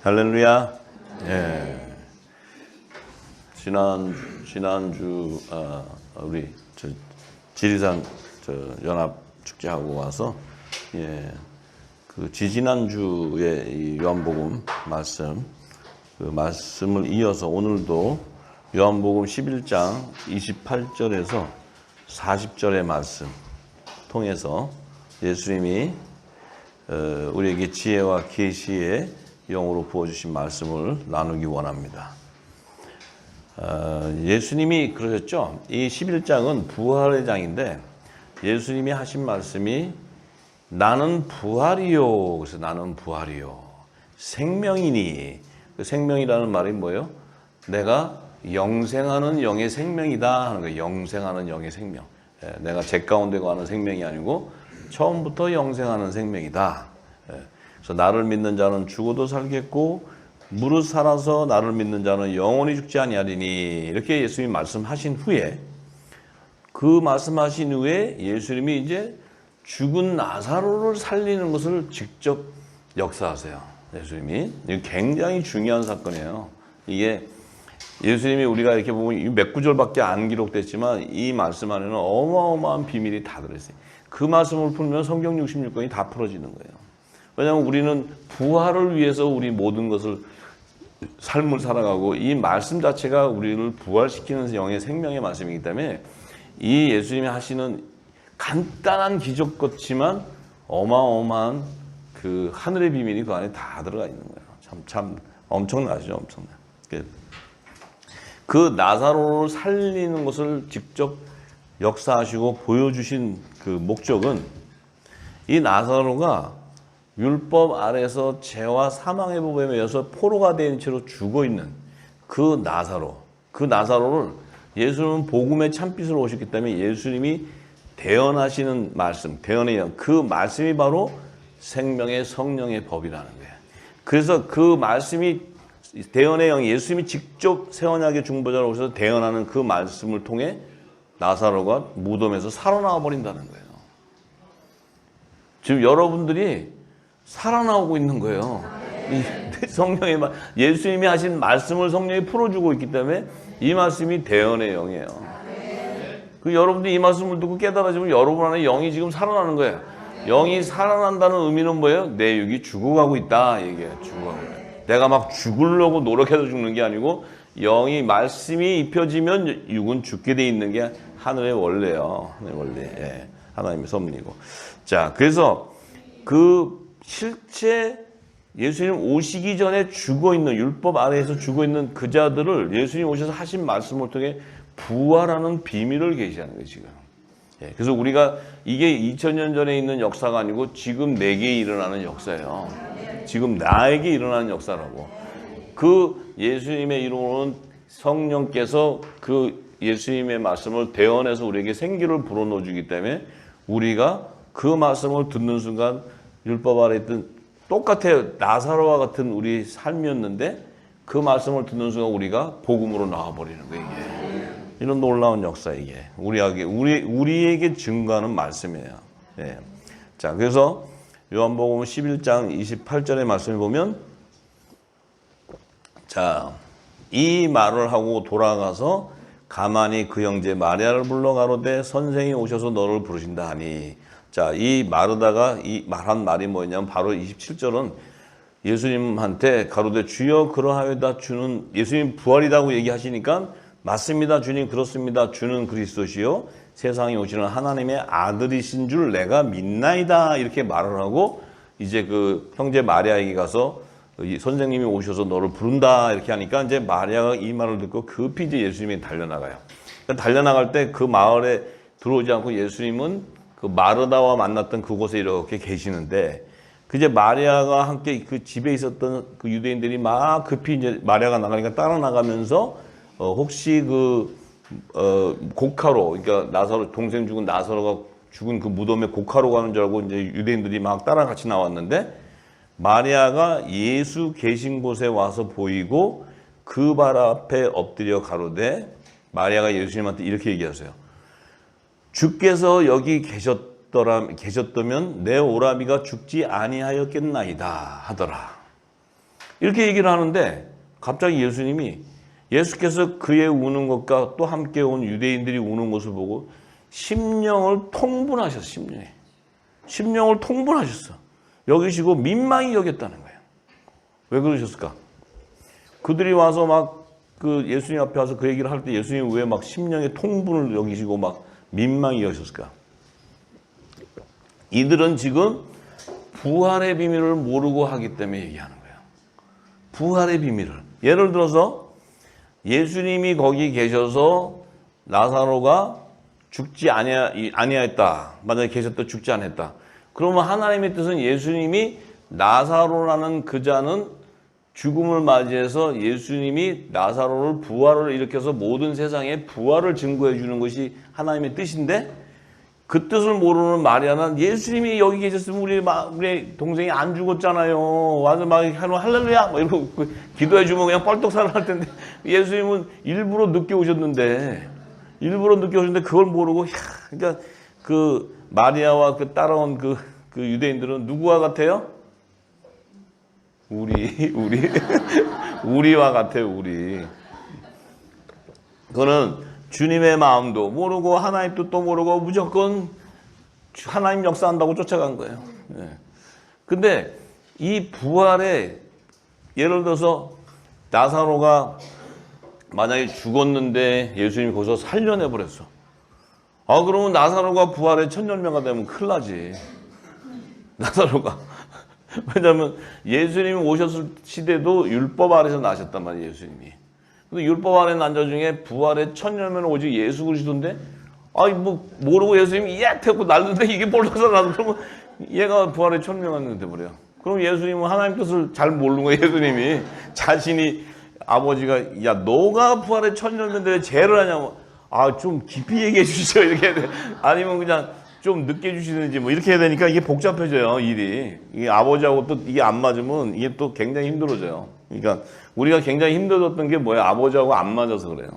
할렐루야. 예. 지난주 우리 지리산 연합 축제하고 와서 그 지지난주에 이 요한복음 말씀을 이어서 오늘도 요한복음 11장 28절에서 40절의 말씀 통해서 예수님이 우리에게 지혜와 계시의 영으로 부어주신 말씀을 나누기 원합니다. 예수님이 그러셨죠. 이 11장은 부활의 장인데 예수님이 하신 말씀이 나는 부활이요. 그래서 나는 부활이요. 생명이니. 그 생명이라는 말이 뭐예요? 내가 영생하는 영의 생명이다 하는 거예요. 영생하는 영의 생명. 내가 제 가운데 가는 생명이 아니고 처음부터 영생하는 생명이다. 그래서 나를 믿는 자는 죽어도 살겠고 무릇 살아서 나를 믿는 자는 영원히 죽지 아니하리니. 이렇게 예수님이 말씀하신 후에 그 말씀하신 후에 예수님이 이제 죽은 나사로를 살리는 것을 직접 역사하세요. 예수님이. 이게 굉장히 중요한 사건이에요. 이게 예수님이 우리가 이렇게 보면 몇 구절밖에 안 기록됐지만 이 말씀 안에는 어마어마한 비밀이 다 들어있어요. 그 말씀을 풀면 성경 66권이 다 풀어지는 거예요. 왜냐하면 우리는 부활을 위해서 우리 모든 것을 삶을 살아가고 이 말씀 자체가 우리를 부활시키는 영의 생명의 말씀이기 때문에 이 예수님이 하시는 간단한 기적 같지만 어마어마한 그 하늘의 비밀이 그 안에 다 들어가 있는 거예요. 참 엄청나죠, 엄청나. 그 나사로를 살리는 것을 직접 역사하시고 보여주신 그 목적은 이 나사로가 율법 아래서 죄와 사망의 법에 의해서 포로가 된 채로 죽어 있는 그 나사로를 예수님은 복음의 참빛으로 오셨기 때문에 예수님이 대언하시는 말씀, 대언의 영, 그 말씀이 바로 생명의 성령의 법이라는 거예요. 그래서 그 말씀이 대언의 영, 예수님이 직접 새 언약의 중보자로 오셔서 대언하는 그 말씀을 통해 나사로가 무덤에서 살아나와 버린다는 거예요. 지금 여러분들이 살아나오고 있는 거예요. 이 성령의 예수님이 하신 말씀을 성령이 풀어주고 있기 때문에 이 말씀이 대언의 영이에요. 그 여러분들이 이 말씀을 듣고 깨달아지면 여러분 안에 영이 지금 살아나는 거예요. 영이 살아난다는 의미는 뭐예요? 내 육이 죽어가고 있다 얘기해요. 죽어가고 있다. 내가 막 죽으려고 노력해서 죽는 게 아니고 영이 말씀이 입혀지면 육은 죽게 돼 있는 게 하늘의 원리예요. 하늘의 원리. 예. 하나님의 섭리고. 자, 그래서 그 실제 예수님 오시기 전에 죽어있는 율법 아래에서 죽어있는 그 자들을 예수님 오셔서 하신 말씀을 통해 부활하는 비밀을 계시하는 거예요, 지금. 예, 그래서 우리가 이게 2000년 전에 있는 역사가 아니고 지금 내게 일어나는 역사예요. 지금 나에게 일어나는 역사라고. 그 예수님의 이름으로는 성령께서 그 예수님의 말씀을 대언해서 우리에게 생기를 불어넣어 주기 때문에 우리가 그 말씀을 듣는 순간 율법 아래 있던 똑같아요. 나사로와 같은 우리 삶이었는데 그 말씀을 듣는 순간 우리가 복음으로 나와버리는 거예요. 이게. 이런 놀라운 역사 이게 우리에게 증거하는 말씀이에요. 예. 자, 그래서 요한복음 11장 28절의 말씀을 보면 자, 이 말을 하고 돌아가서 가만히 그 형제 마리아를 불러 가로되 선생이 오셔서 너를 부르신다 하니. 자, 이 마르다가 이 말한 말이 뭐냐면 바로 27절은 예수님한테 가로되 주여 그러하여다 주는 예수님 부활이라고 얘기하시니까 맞습니다 주님 그렇습니다 주는 그리스도시요 세상에 오시는 하나님의 아들이신 줄 내가 믿나이다 이렇게 말을 하고 이제 그 형제 마리아에게 가서 선생님이 오셔서 너를 부른다 이렇게 하니까 이제 마리아가 이 말을 듣고 급히 이제 예수님이 달려나가요. 그러니까 달려나갈 때 그 마을에 들어오지 않고 예수님은 그 마르다와 만났던 그곳에 이렇게 계시는데 그 이제 마리아가 함께 그 집에 있었던 그 유대인들이 막 급히 이제 마리아가 나가니까 따라 나가면서 혹시 곡하로 그러니까 나사로 동생 죽은 나사로가 죽은 그 무덤에 곡하러 가는 줄 알고 이제 유대인들이 막 따라 같이 나왔는데 마리아가 예수 계신 곳에 와서 보이고 그 발 앞에 엎드려 가로되 마리아가 예수님한테 이렇게 얘기하세요. 주께서 여기 계셨다면 내 오라비가 죽지 아니하였겠나이다 하더라. 이렇게 얘기를 하는데 갑자기 예수님이 예수께서 그의 우는 것과 또 함께 온 유대인들이 우는 것을 보고 심령을 통분하셨어. 심령을 통분하셨어. 여기시고 민망히 여겼다는 거예요. 왜 그러셨을까? 그들이 와서 막 그 예수님 앞에 와서 그 얘기를 할 때 예수님 왜 막 심령의 통분을 여기시고 막 민망히 여기셨을까? 이들은 지금 부활의 비밀을 모르고 하기 때문에 얘기하는 거예요. 부활의 비밀을. 예를 들어서 예수님이 거기 계셔서 나사로가 죽지 아니하였다. 만약에 계셨다 죽지 않았다. 그러면 하나님의 뜻은 예수님이 나사로라는 그 자는 죽음을 맞이해서 예수님이 나사로를 부활을 일으켜서 모든 세상에 부활을 증거해 주는 것이 하나님의 뜻인데 그 뜻을 모르는 마리아는 예수님이 여기 계셨으면 우리 동생이 안 죽었잖아요. 와서 막 할렐루야 막 이러고 기도해 주면 그냥 뻘떡 살아날 텐데 예수님은 일부러 늦게 오셨는데 그걸 모르고 그러니까 그 마리아와 그 따라온 그 유대인들은 누구와 같아요? 우리와 같아요. 우리. 그거는 주님의 마음도 모르고 하나님 뜻도 모르고 무조건 하나님 역사한다고 쫓아간 거예요. 근데 이 부활에 예를 들어서 나사로가 만약에 죽었는데 예수님이 거기서 살려내 버렸어. 그러면 나사로가 부활에 천년명가 되면 큰일 나지. 나사로가. 왜냐하면 예수님이 오셨을 시대도 율법 아래서 나셨단 말이에요. 예수님이. 근데 율법 아래 난 자 중에 부활의 천년면 오직 예수 그리스도인데 뭐 모르고 예수님이 하고 날는데 이게 볼떡 나서 그러면 얘가 부활의 천년명이 돼버려요. 그럼 예수님은 하나님 뜻을 잘 모르는 거예요. 예수님이 자신이 아버지가 야 너가 부활의 천년면들에 죄를 하냐고 좀 깊이 얘기해 주시죠 이렇게 해야 돼. 아니면 그냥 좀 늦게 주시는지 뭐 이렇게 해야 되니까 이게 복잡해져요. 일이. 이게 아버지하고 또 이게 안 맞으면 이게 또 굉장히 힘들어져요. 그러니까 우리가 굉장히 힘들었던 게 뭐예요? 아버지하고 안 맞아서 그래요.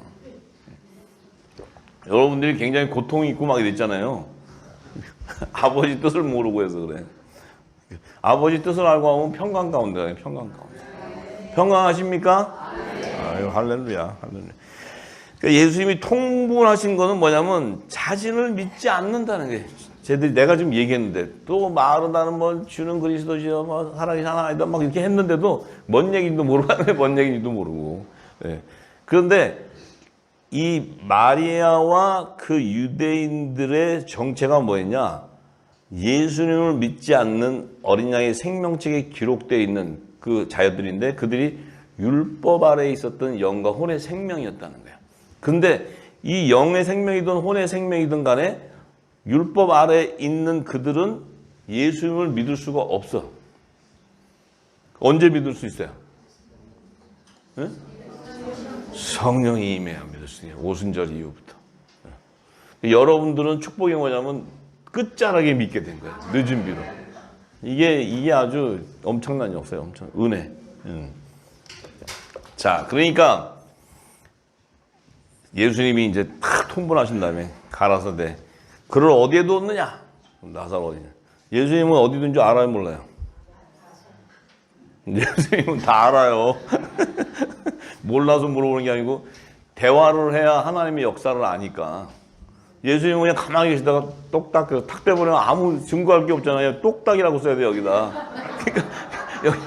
여러분들이 굉장히 고통이 있고 막 이랬잖아요. 아버지 뜻을 모르고 해서 그래. 아버지 뜻을 알고 하면 평강 가운데 가요. 평강 가운데. 평강하십니까? 아유 할렐루야. 할렐루야. 그러니까 예수님이 통분하신 거는 뭐냐면 자신을 믿지 않는다는 게 쟤들이 내가 지금 얘기했는데 또 말은 뭐 주는 그리스도시여 뭐 살아계신 하나이다 막 이렇게 했는데도 뭔 얘기인지도 모르고 뭔 얘기인지도 모르고 그런데 이 마리아와 그 유대인들의 정체가 뭐였냐 예수님을 믿지 않는 어린 양의 생명책에 기록되어 있는 그 자녀들인데 그들이 율법 아래에 있었던 영과 혼의 생명이었다는 거예요. 근데 이 영의 생명이든 혼의 생명이든 간에 율법 아래에 있는 그들은 예수님을 믿을 수가 없어. 언제 믿을 수 있어요? 네? 성령이 임해야 믿을 수 있어요. 오순절 이후부터. 여러분들은 축복이 뭐냐면 끝자락에 믿게 된 거예요. 늦은 비로. 이게 아주 엄청난 역사예요. 엄청 은혜. 자, 그러니까 예수님이 이제 탁 통분하신 다음에 가라사 대 그를 어디에 뒀느냐? 나사로 어디냐? 예수님은 어디 둔 줄 알아요, 몰라요? 예수님은 다 알아요. 몰라서 물어보는 게 아니고 대화를 해야 하나님의 역사를 아니까. 예수님은 그냥 가만히 계시다가 똑딱 탁 떼버리면 아무 증거할 게 없잖아요. 똑딱이라고 써야 돼요, 여기다. 그러니까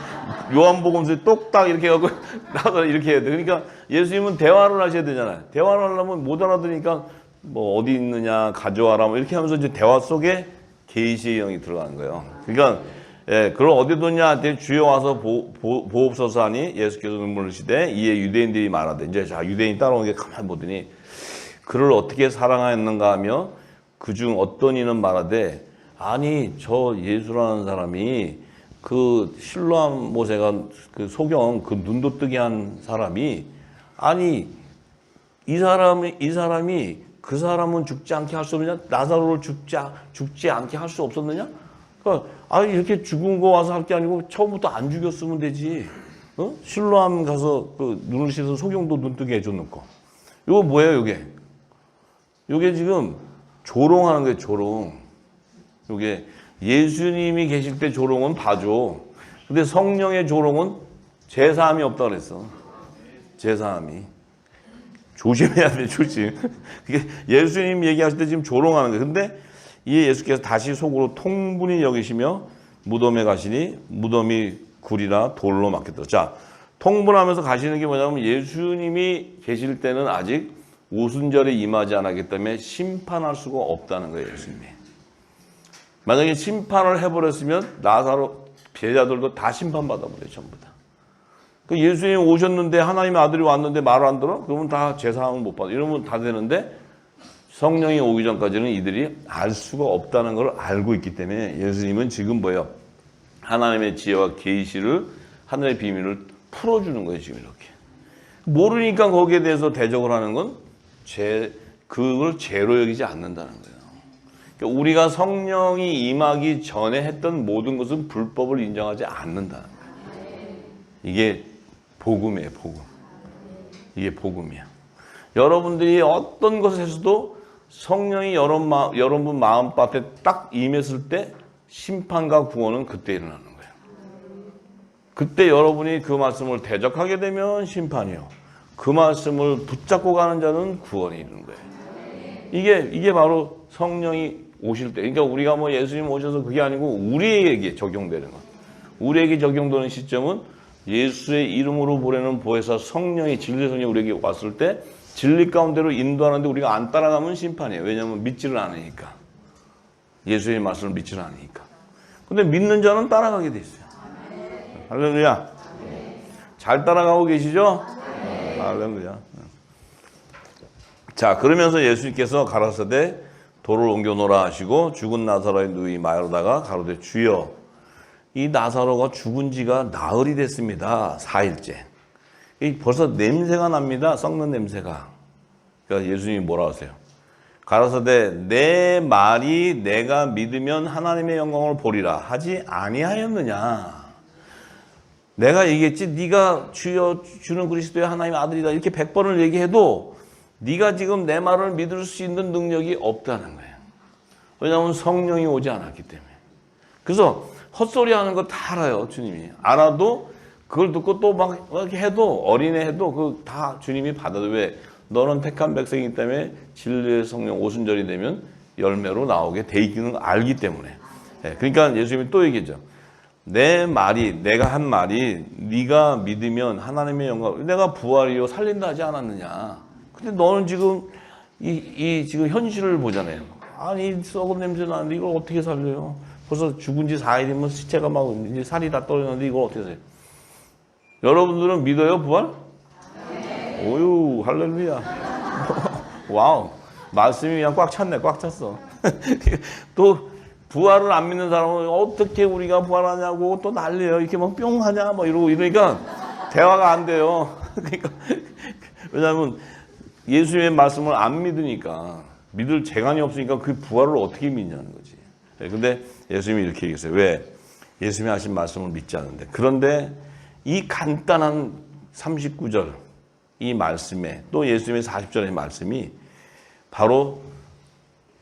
요한복음서에 똑딱 이렇게 하고 나도 이렇게 해야 돼. 그러니까 예수님은 대화를 하셔야 되잖아요. 대화를 하려면 못 알아들으니까 뭐 어디 있느냐 가져와라 뭐 이렇게 하면서 이제 대화 속에 계시의 영이 들어가는 거예요. 그러니까 그걸 어디 뒀냐 주여 와서 보옵소서 하니 예수께서 눈물을 흘리시되 이에 유대인들이 말하되 이제 자 유대인이 따라오는 게 가만히 보더니 그를 어떻게 사랑하였는가 하며 그중 어떤 이는 말하되 아니 저 예수라는 사람이 그 실로암 모세가 그 소경 그 눈도 뜨게 한 사람이 아니 이 사람이 그 사람은 죽지 않게 할 수 없느냐? 나사로를 죽지 않게 할 수 없었느냐? 그러니까 이렇게 죽은 거 와서 할 게 아니고 처음부터 안 죽였으면 되지. 실로암 가서 그 눈을 씻어서 소경도 눈 뜨게 해줬는거. 이거 뭐예요, 이게? 이게 지금 조롱하는 거예요, 조롱. 이게 예수님이 계실 때 조롱은 봐줘. 근데 성령의 조롱은 제사함이 없다 그랬어. 제사함이. 조심해야 돼, 조심. 그게 예수님 얘기하실 때 지금 조롱하는 거예요. 근데 이 예수께서 다시 속으로 통분히 여기시며 무덤에 가시니 무덤이 굴이라 돌로 막혔더라. 자, 통분하면서 가시는 게 뭐냐면 예수님이 계실 때는 아직 오순절에 임하지 않았기 때문에 심판할 수가 없다는 거예요, 예수님이. 만약에 심판을 해버렸으면 나사로 제자들도 다 심판받아버려요, 전부 다. 그 예수님이 오셨는데 하나님의 아들이 왔는데 말을 안 들어? 그러면 다 제사함을 못 받아. 이러면 다 되는데 성령이 오기 전까지는 이들이 알 수가 없다는 걸 알고 있기 때문에 예수님은 지금 뭐예요? 하나님의 지혜와 계시를 하늘의 비밀을 풀어주는 거예요, 지금 이렇게. 모르니까 거기에 대해서 대적을 하는 건 그걸 죄로 여기지 않는다는 거예요. 그러니까 우리가 성령이 임하기 전에 했던 모든 것은 불법을 인정하지 않는다는 거예요. 이게 복음이에요, 복음. 이게 복음이야. 여러분들이 어떤 것에서도 성령이 여러분 마음밭에 딱 임했을 때 심판과 구원은 그때 일어나는 거예요. 그때 여러분이 그 말씀을 대적하게 되면 심판이요. 그 말씀을 붙잡고 가는 자는 구원이 이르는 거예요. 이게 바로 성령이 오실 때. 그러니까 우리가 뭐 예수님 오셔서 그게 아니고 우리에게 적용되는 것. 우리에게 적용되는 시점은 예수의 이름으로 보내는 보혜사 성령이 진리의 성령이 우리에게 왔을 때 진리 가운데로 인도하는데 우리가 안 따라가면 심판이에요. 왜냐하면 믿지를 않으니까. 예수의 말씀을 믿지를 않으니까. 근데 믿는 자는 따라가게 돼 있어요. 할렐루야. 잘 따라가고 계시죠? 할렐루야. 자, 그러면서 예수님께서 가라사대 돌을 옮겨놓으라 하시고 죽은 나사로의 누이 마에로다가 가로되 주여 이 나사로가 죽은 지가 나흘이 됐습니다. 4일째. 벌써 냄새가 납니다. 썩는 냄새가. 그러니까 예수님이 뭐라 하세요? 가라사대 내 말이 내가 믿으면 하나님의 영광을 보리라 하지 아니하였느냐. 내가 얘기했지 네가 주여 주는 그리스도의 하나님의 아들이다 이렇게 100번을 얘기해도 네가 지금 내 말을 믿을 수 있는 능력이 없다는 거예요. 왜냐하면 성령이 오지 않았기 때문에. 그래서 헛소리 하는 거 다 알아요, 주님이. 알아도 그걸 듣고 또 막 이렇게 해도 어린애 해도 그 다 주님이 받아도 왜? 너는 택한 백성이기 때문에 진리의 성령 오순절이 되면 열매로 나오게 돼 있는 걸 알기 때문에. 그러니까 예수님이 또 얘기했죠. 내 말이 내가 한 말이 네가 믿으면 하나님의 영광 내가 부활이요 살린다 하지 않았느냐. 근데 너는 지금 이 지금 현실을 보잖아요. 아니 썩은 냄새 나는데 이걸 어떻게 살려요? 벌써 죽은 지 4일이면 시체가 막 이제 살이 다 떨어졌는데 이걸 어떻게 살려요? 여러분들은 믿어요 부활? 네. 오유 할렐루야. 와우 말씀이 그냥 꽉 찼네. 꽉 찼어. 또 부활을 안 믿는 사람은 어떻게 우리가 부활하냐고 또 난리예요. 이렇게 막 뿅 하냐 막 이러니까 대화가 안 돼요. 그러니까 왜냐하면 예수님의 말씀을 안 믿으니까 믿을 재간이 없으니까 그 부활을 어떻게 믿냐는 거지. 근데 예수님이 이렇게 얘기했어요. 왜? 예수님이 하신 말씀을 믿지 않는데. 그런데 이 간단한 39절 이 말씀에 또 예수님의 40절의 말씀이 바로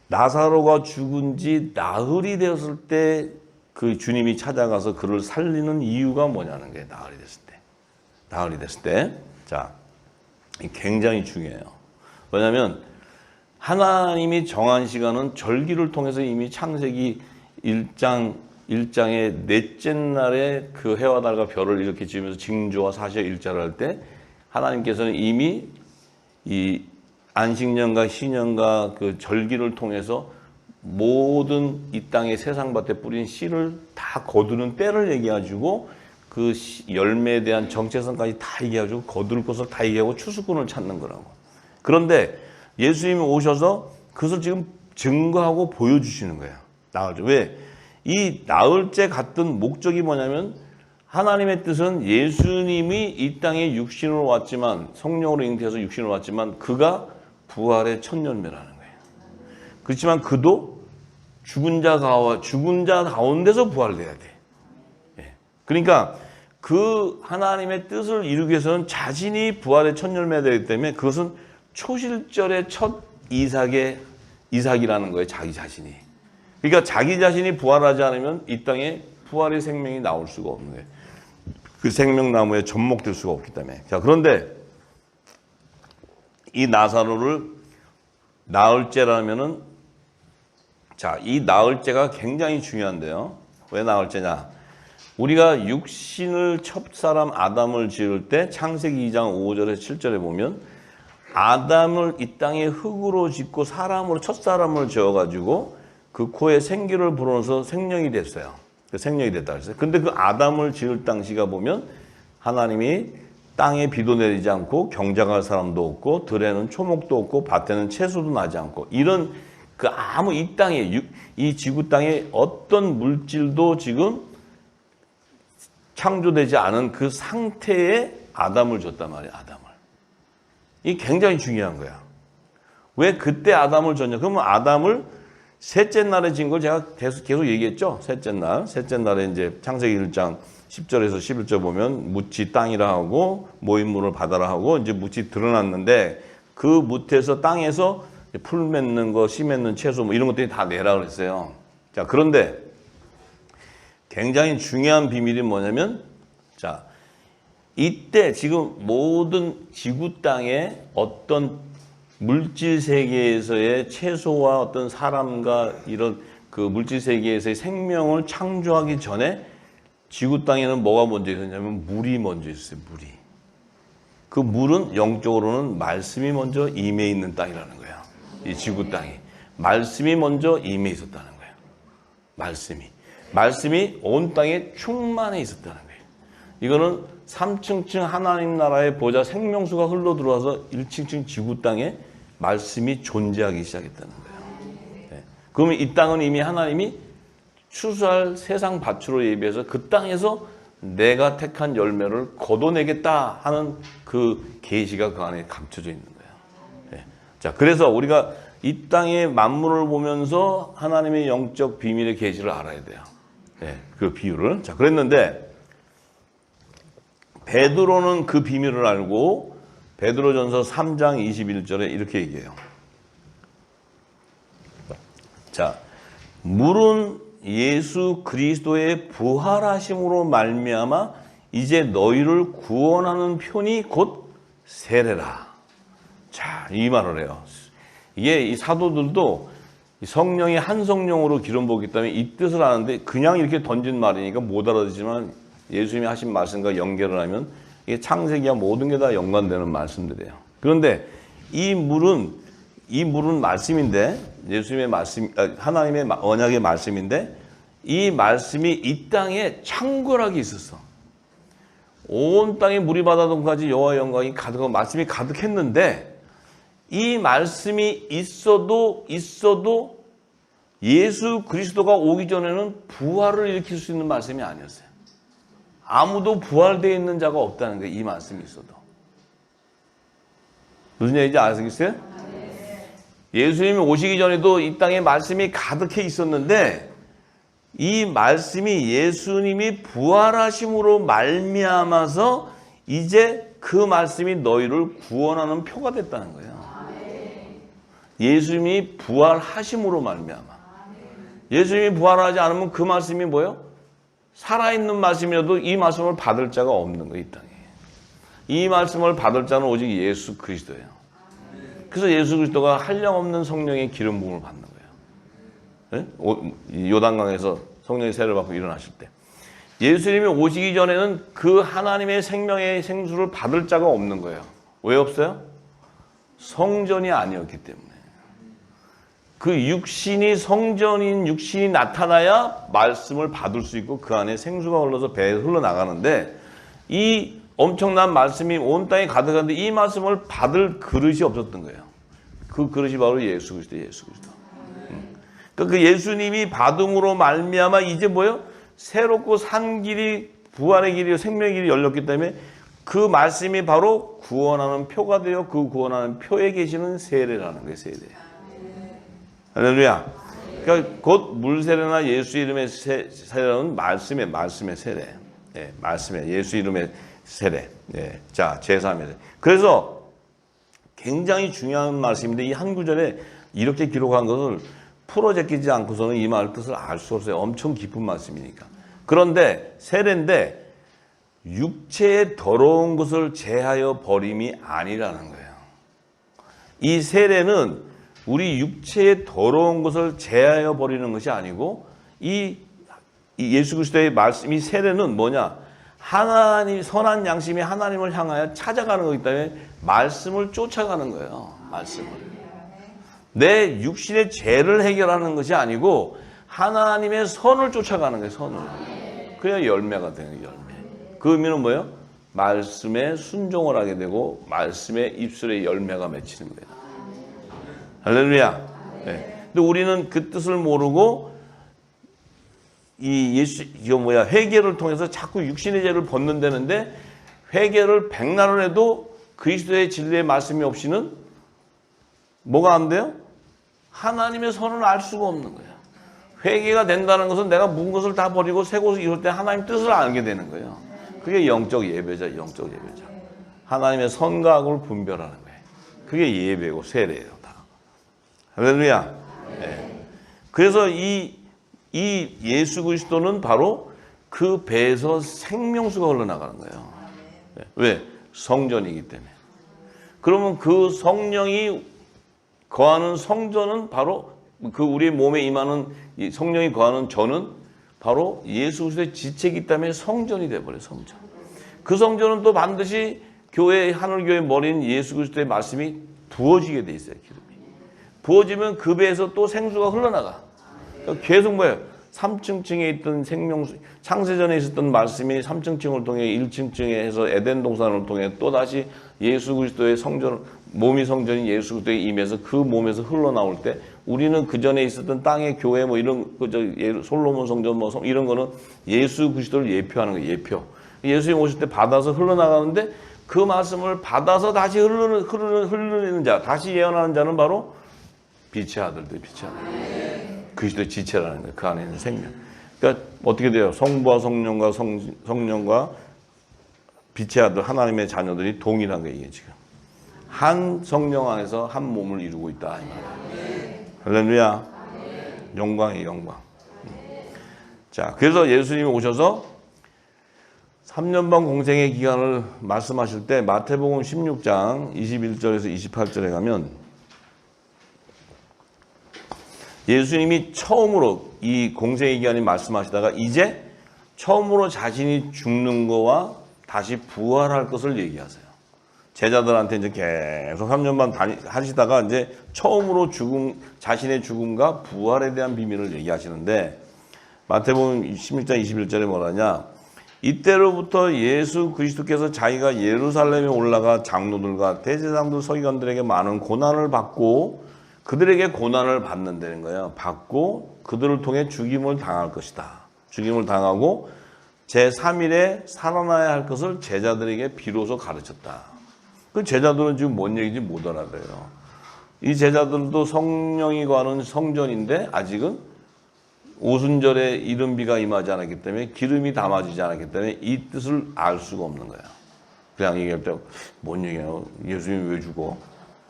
나사로가 죽은 지 나흘이 되었을 때 그 주님이 찾아가서 그를 살리는 이유가 뭐냐는 게 나흘이 됐을 때. 나흘이 됐을 때. 자, 굉장히 중요해요. 왜냐하면 하나님이 정한 시간은 절기를 통해서 이미 창세기 1장의 넷째 날에 그 해와 달과 별을 이렇게 지으면서 징조와 사시와 일자를 할 때 하나님께서는 이미 이 안식년과 희년과 그 절기를 통해서 모든 이 땅의 세상밭에 뿌린 씨를 다 거두는 때를 얘기해가지고 그 열매에 대한 정체성까지 다 얘기해가지고 거둘 것을 다 얘기하고 추수꾼을 찾는 거라고. 그런데 예수님이 오셔서 그것을 지금 증거하고 보여주시는 거예요. 나흘째. 왜? 이 나흘째 갔던 목적이 뭐냐면 하나님의 뜻은 예수님이 이 땅에 육신으로 왔지만 성령으로 잉태해서 육신으로 왔지만 그가 부활의 첫 열매라는 거예요. 그렇지만 그도 죽은 자 가운데서 부활돼야 돼. 그러니까 그 하나님의 뜻을 이루기 위해서는 자신이 부활의 첫 열매가 되기 때문에 그것은 초실절의 첫 이삭이라는 거예요. 자기 자신이. 그러니까 자기 자신이 부활하지 않으면 이 땅에 부활의 생명이 나올 수가 없는 거예요. 그 생명나무에 접목될 수가 없기 때문에. 자, 그런데 이 나사로를 나흘째라면은, 자, 이 나흘째가 굉장히 중요한데요. 왜 나흘째냐? 우리가 육신을 첫사람 아담을 지을 때 창세기 2장 5절에 7절에 보면 아담을 이 땅에 흙으로 짓고 사람으로 첫사람을 지어가지고 그 코에 생기를 불어넣어서 생명이 됐어요. 그 생명이 됐다 그랬어요. 근데 그 아담을 지을 당시가 보면 하나님이 땅에 비도 내리지 않고 경작할 사람도 없고 들에는 초목도 없고 밭에는 채소도 나지 않고 이런 그 아무 이 땅에 이 지구 땅에 어떤 물질도 지금 창조되지 않은 그 상태에 아담을 줬단 말이에요. 아담을. 이게 굉장히 중요한 거야. 왜 그때 아담을 줬냐? 그러면 아담을 셋째 날에 진 걸 제가 계속 얘기했죠. 셋째 날에 이제 창세기 1장 10절에서 11절 보면 묻지 땅이라 하고 모인물을 바다라 하고 이제 묻지 드러났는데 그 묻에서 땅에서 풀 맺는 거, 씨 맺는 채소 뭐 이런 것들이 다 내라 그랬어요. 자, 그런데 굉장히 중요한 비밀이 뭐냐면, 자, 이때 지금 모든 지구 땅에 어떤 물질 세계에서의 채소와 어떤 사람과 이런 그 물질 세계에서의 생명을 창조하기 전에 지구 땅에는 뭐가 먼저 있었냐면 물이 먼저 있었어요. 물이. 그 물은 영적으로는 말씀이 먼저 임해 있는 땅이라는 거야. 이 지구 땅이. 말씀이 먼저 임해 있었다는 거야. 말씀이 온 땅에 충만해 있었다는 거예요. 이거는 3층층 하나님 나라의 보좌 생명수가 흘러 들어와서 1층층 지구 땅에 말씀이 존재하기 시작했다는 거예요. 네. 그러면 이 땅은 이미 하나님이 추수할 세상 밭으로 예비해서 그 땅에서 내가 택한 열매를 거둬내겠다 하는 그 계시가 그 안에 감춰져 있는 거예요. 네. 자, 그래서 우리가 이 땅의 만물을 보면서 하나님의 영적 비밀의 계시를 알아야 돼요. 네, 그 비유를. 자, 그랬는데 베드로는 그 비밀을 알고 베드로전서 3장 21절에 이렇게 얘기해요. 자, 물은 예수 그리스도의 부활하심으로 말미암아 이제 너희를 구원하는 편이 곧 세례라. 자, 이 말을 해요. 이게 이 사도들도 성령이 한 성령으로 기름 부었기 때문에 이 뜻을 아는데 그냥 이렇게 던진 말이니까 못 알아듣지만 예수님이 하신 말씀과 연결을 하면 이게 창세기와 모든 게 다 연관되는 말씀들이에요. 그런데 이 물은 말씀인데 예수님의 말씀, 하나님의 언약의 말씀인데 이 말씀이 이 땅에 창궐하게 있었어. 온 땅에 물이 바다동까지 여호와의 영광이 가득하고 말씀이 가득했는데 이 말씀이 있어도 예수 그리스도가 오기 전에는 부활을 일으킬 수 있는 말씀이 아니었어요. 아무도 부활되어 있는 자가 없다는 거예요. 이 말씀이 있어도. 무슨 얘기인지 아시겠어요? 예수님이 오시기 전에도 이 땅에 말씀이 가득해 있었는데 이 말씀이 예수님이 부활하심으로 말미암아서 이제 그 말씀이 너희를 구원하는 표가 됐다는 거예요. 예수님이 부활하심으로 말미암아. 예수님이 부활하지 않으면 그 말씀이 뭐예요? 살아있는 말씀이라도 이 말씀을 받을 자가 없는 거예요. 이 땅에. 이 말씀을 받을 자는 오직 예수 그리스도예요. 그래서 예수 그리스도가 한량없는 성령의 기름 부음을 받는 거예요. 네? 요단강에서 성령의 세례를 받고 일어나실 때. 예수님이 오시기 전에는 그 하나님의 생명의 생수를 받을 자가 없는 거예요. 왜 없어요? 성전이 아니었기 때문에. 그 육신이 성전인 육신이 나타나야 말씀을 받을 수 있고 그 안에 생수가 흘러서 배에 흘러나가는데 이 엄청난 말씀이 온 땅에 가득한데 이 말씀을 받을 그릇이 없었던 거예요. 그 그릇이 바로 예수 그리스도예요. 예수 그리스도. 그러니까 그 예수님이 받음으로 말미암아 이제 뭐예요? 새롭고 산 길이 부활의 길이 생명의 길이 열렸기 때문에 그 말씀이 바로 구원하는 표가 되어 그 구원하는 표에 계시는 세례라는 거예요. 세례. 할렐루야. 그러니까 곧 물세례나 예수 이름의 세례는 말씀의 세례. 예, 말씀의 예수 이름의 세례. 예, 자, 제3의 세례. 그래서 굉장히 중요한 말씀인데 이 한 구절에 이렇게 기록한 것을 풀어제끼지 않고서는 이 말 뜻을 알 수 없어요. 엄청 깊은 말씀이니까. 그런데 세례인데 육체의 더러운 것을 제하여 버림이 아니라는 거예요. 이 세례는 우리 육체의 더러운 것을 제하여 버리는 것이 아니고 이 예수 그리스도의 말씀, 이 세례는 뭐냐? 하나님, 선한 양심이 하나님을 향하여 찾아가는 거기 때문에 말씀을 쫓아가는 거예요. 말씀을. 내 육신의 죄를 해결하는 것이 아니고 하나님의 선을 쫓아가는 거예요. 선을. 그래야 열매가 되는 거예요. 열매. 그 의미는 뭐예요? 말씀에 순종을 하게 되고 말씀의 입술에 열매가 맺히는 거예요. 할렐루야. 네. 근데 우리는 그 뜻을 모르고 회개를 통해서 자꾸 육신의 죄를 벗는다는데 회개를 백날을 해도 그리스도의 진리의 말씀이 없이는 뭐가 안 돼요? 하나님의 선을 알 수가 없는 거예요. 회개가 된다는 것은 내가 묵은 것을 다 버리고 새 것을 이룰 때 하나님 뜻을 알게 되는 거예요. 그게 영적 예배자, 영적 예배자. 하나님의 선과 악을 분별하는 거예요. 그게 예배고 세례예요, 다. 할렐루야. 네. 그래서 이 예수 그리스도는 바로 그 배에서 생명수가 흘러나가는 거예요. 네. 왜? 성전이기 때문에. 그러면 그 성령이 거하는 성전은 바로 그 우리 몸에 임하는 성령이 거하는 저는 바로 예수 그리스도의 지체이기 때문에 성전이 되어버려요. 성전. 그 성전은 또 반드시 교회, 하늘교회 머리인 예수 그리스도의 말씀이 부어지게 돼 있어요. 기름이. 부어지면 그 배에서 또 생수가 흘러나가. 그러니까 계속 뭐예요? 3층층에 있던 생명수, 창세전에 있었던 말씀이 3층층을 통해 1층층에 해서 에덴 동산을 통해 또다시 예수 그리스도의 성전, 몸이 성전인 예수 그리스도에 임해서 그 몸에서 흘러나올 때 우리는 그 전에 있었던 땅의 교회 뭐 이런 솔로몬 성전 뭐 이런 거는 예수 그리스도를 예표하는 거예요. 예표. 예수님 오실 때 받아서 흘러나가는데 그 말씀을 받아서 다시 흘러내는 자, 다시 예언하는 자는 바로 빛의 아들들, 빛의 아들. 그리스도의 지체라는 거예요. 그 안에 있는 생명. 그러니까 어떻게 돼요? 성부와 성령과 성령과 빛의 아들, 하나님의 자녀들이 동일한 거예요. 이게 지금. 한 성령 안에서 한 몸을 이루고 있다. 이 말이에요. 할렐루야. 영광이에요, 영광. 자, 그래서 예수님이 오셔서 3년 반 공생의 기간을 말씀하실 때 마태복음 16장 21절에서 28절에 가면 예수님이 처음으로 이 공생의 기간이 말씀하시다가 이제 처음으로 자신이 죽는 거와 다시 부활할 것을 얘기하세요. 제자들한테 이제 계속 3년 반 하시다가 이제 처음으로 자신의 죽음과 부활에 대한 비밀을 얘기하시는데 마태복음 16장 21절에 뭐라냐? 이때로부터 예수 그리스도께서 자기가 예루살렘에 올라가 장로들과 대제사장들 서기관들에게 많은 고난을 받고 그들에게 고난을 받는다는 거예요. 받고 그들을 통해 죽임을 당할 것이다. 죽임을 당하고 제3일에 살아나야 할 것을 제자들에게 비로소 가르쳤다. 그 제자들은 지금 뭔 얘기인지 못 알아들어요. 이 제자들도 성령이 거하는 성전인데 아직은 오순절에 이른비가 임하지 않았기 때문에 기름이 담아지지 않았기 때문에 이 뜻을 알 수가 없는 거예요. 그냥 얘기할 때 뭔 얘기예요? 예수님이 왜 죽어?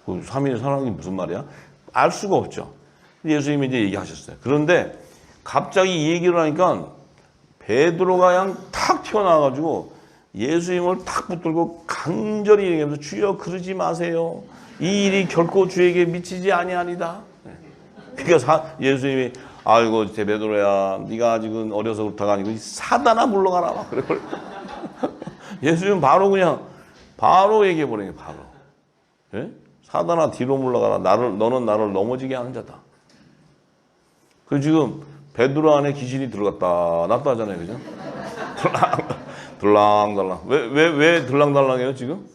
3일에 살아나는 게 무슨 말이야? 알 수가 없죠. 예수님이 이제 얘기하셨어요. 그런데 갑자기 이 얘기를 하니까 베드로가 그냥 탁 튀어나와가지고 예수님을 탁 붙들고 간절히 얘기하면서 주여 그러지 마세요. 이 일이 결코 주에게 미치지 아니하리다. 그러니까 예수님이 아이고 제 베드로야 네가 아직은 어려서 그렇다가 아니고 사단아 물러가라 막 그래. 예수님은 바로 얘기해 버리는 거예요. 바로. 예? 사단아 뒤로 물러가라. 너는 나를 넘어지게 하는 자다. 그 지금 베드로 안에 귀신이 들어갔다 놨다 하잖아요. 그죠? 들랑달랑. 왜 들랑달랑해요 지금?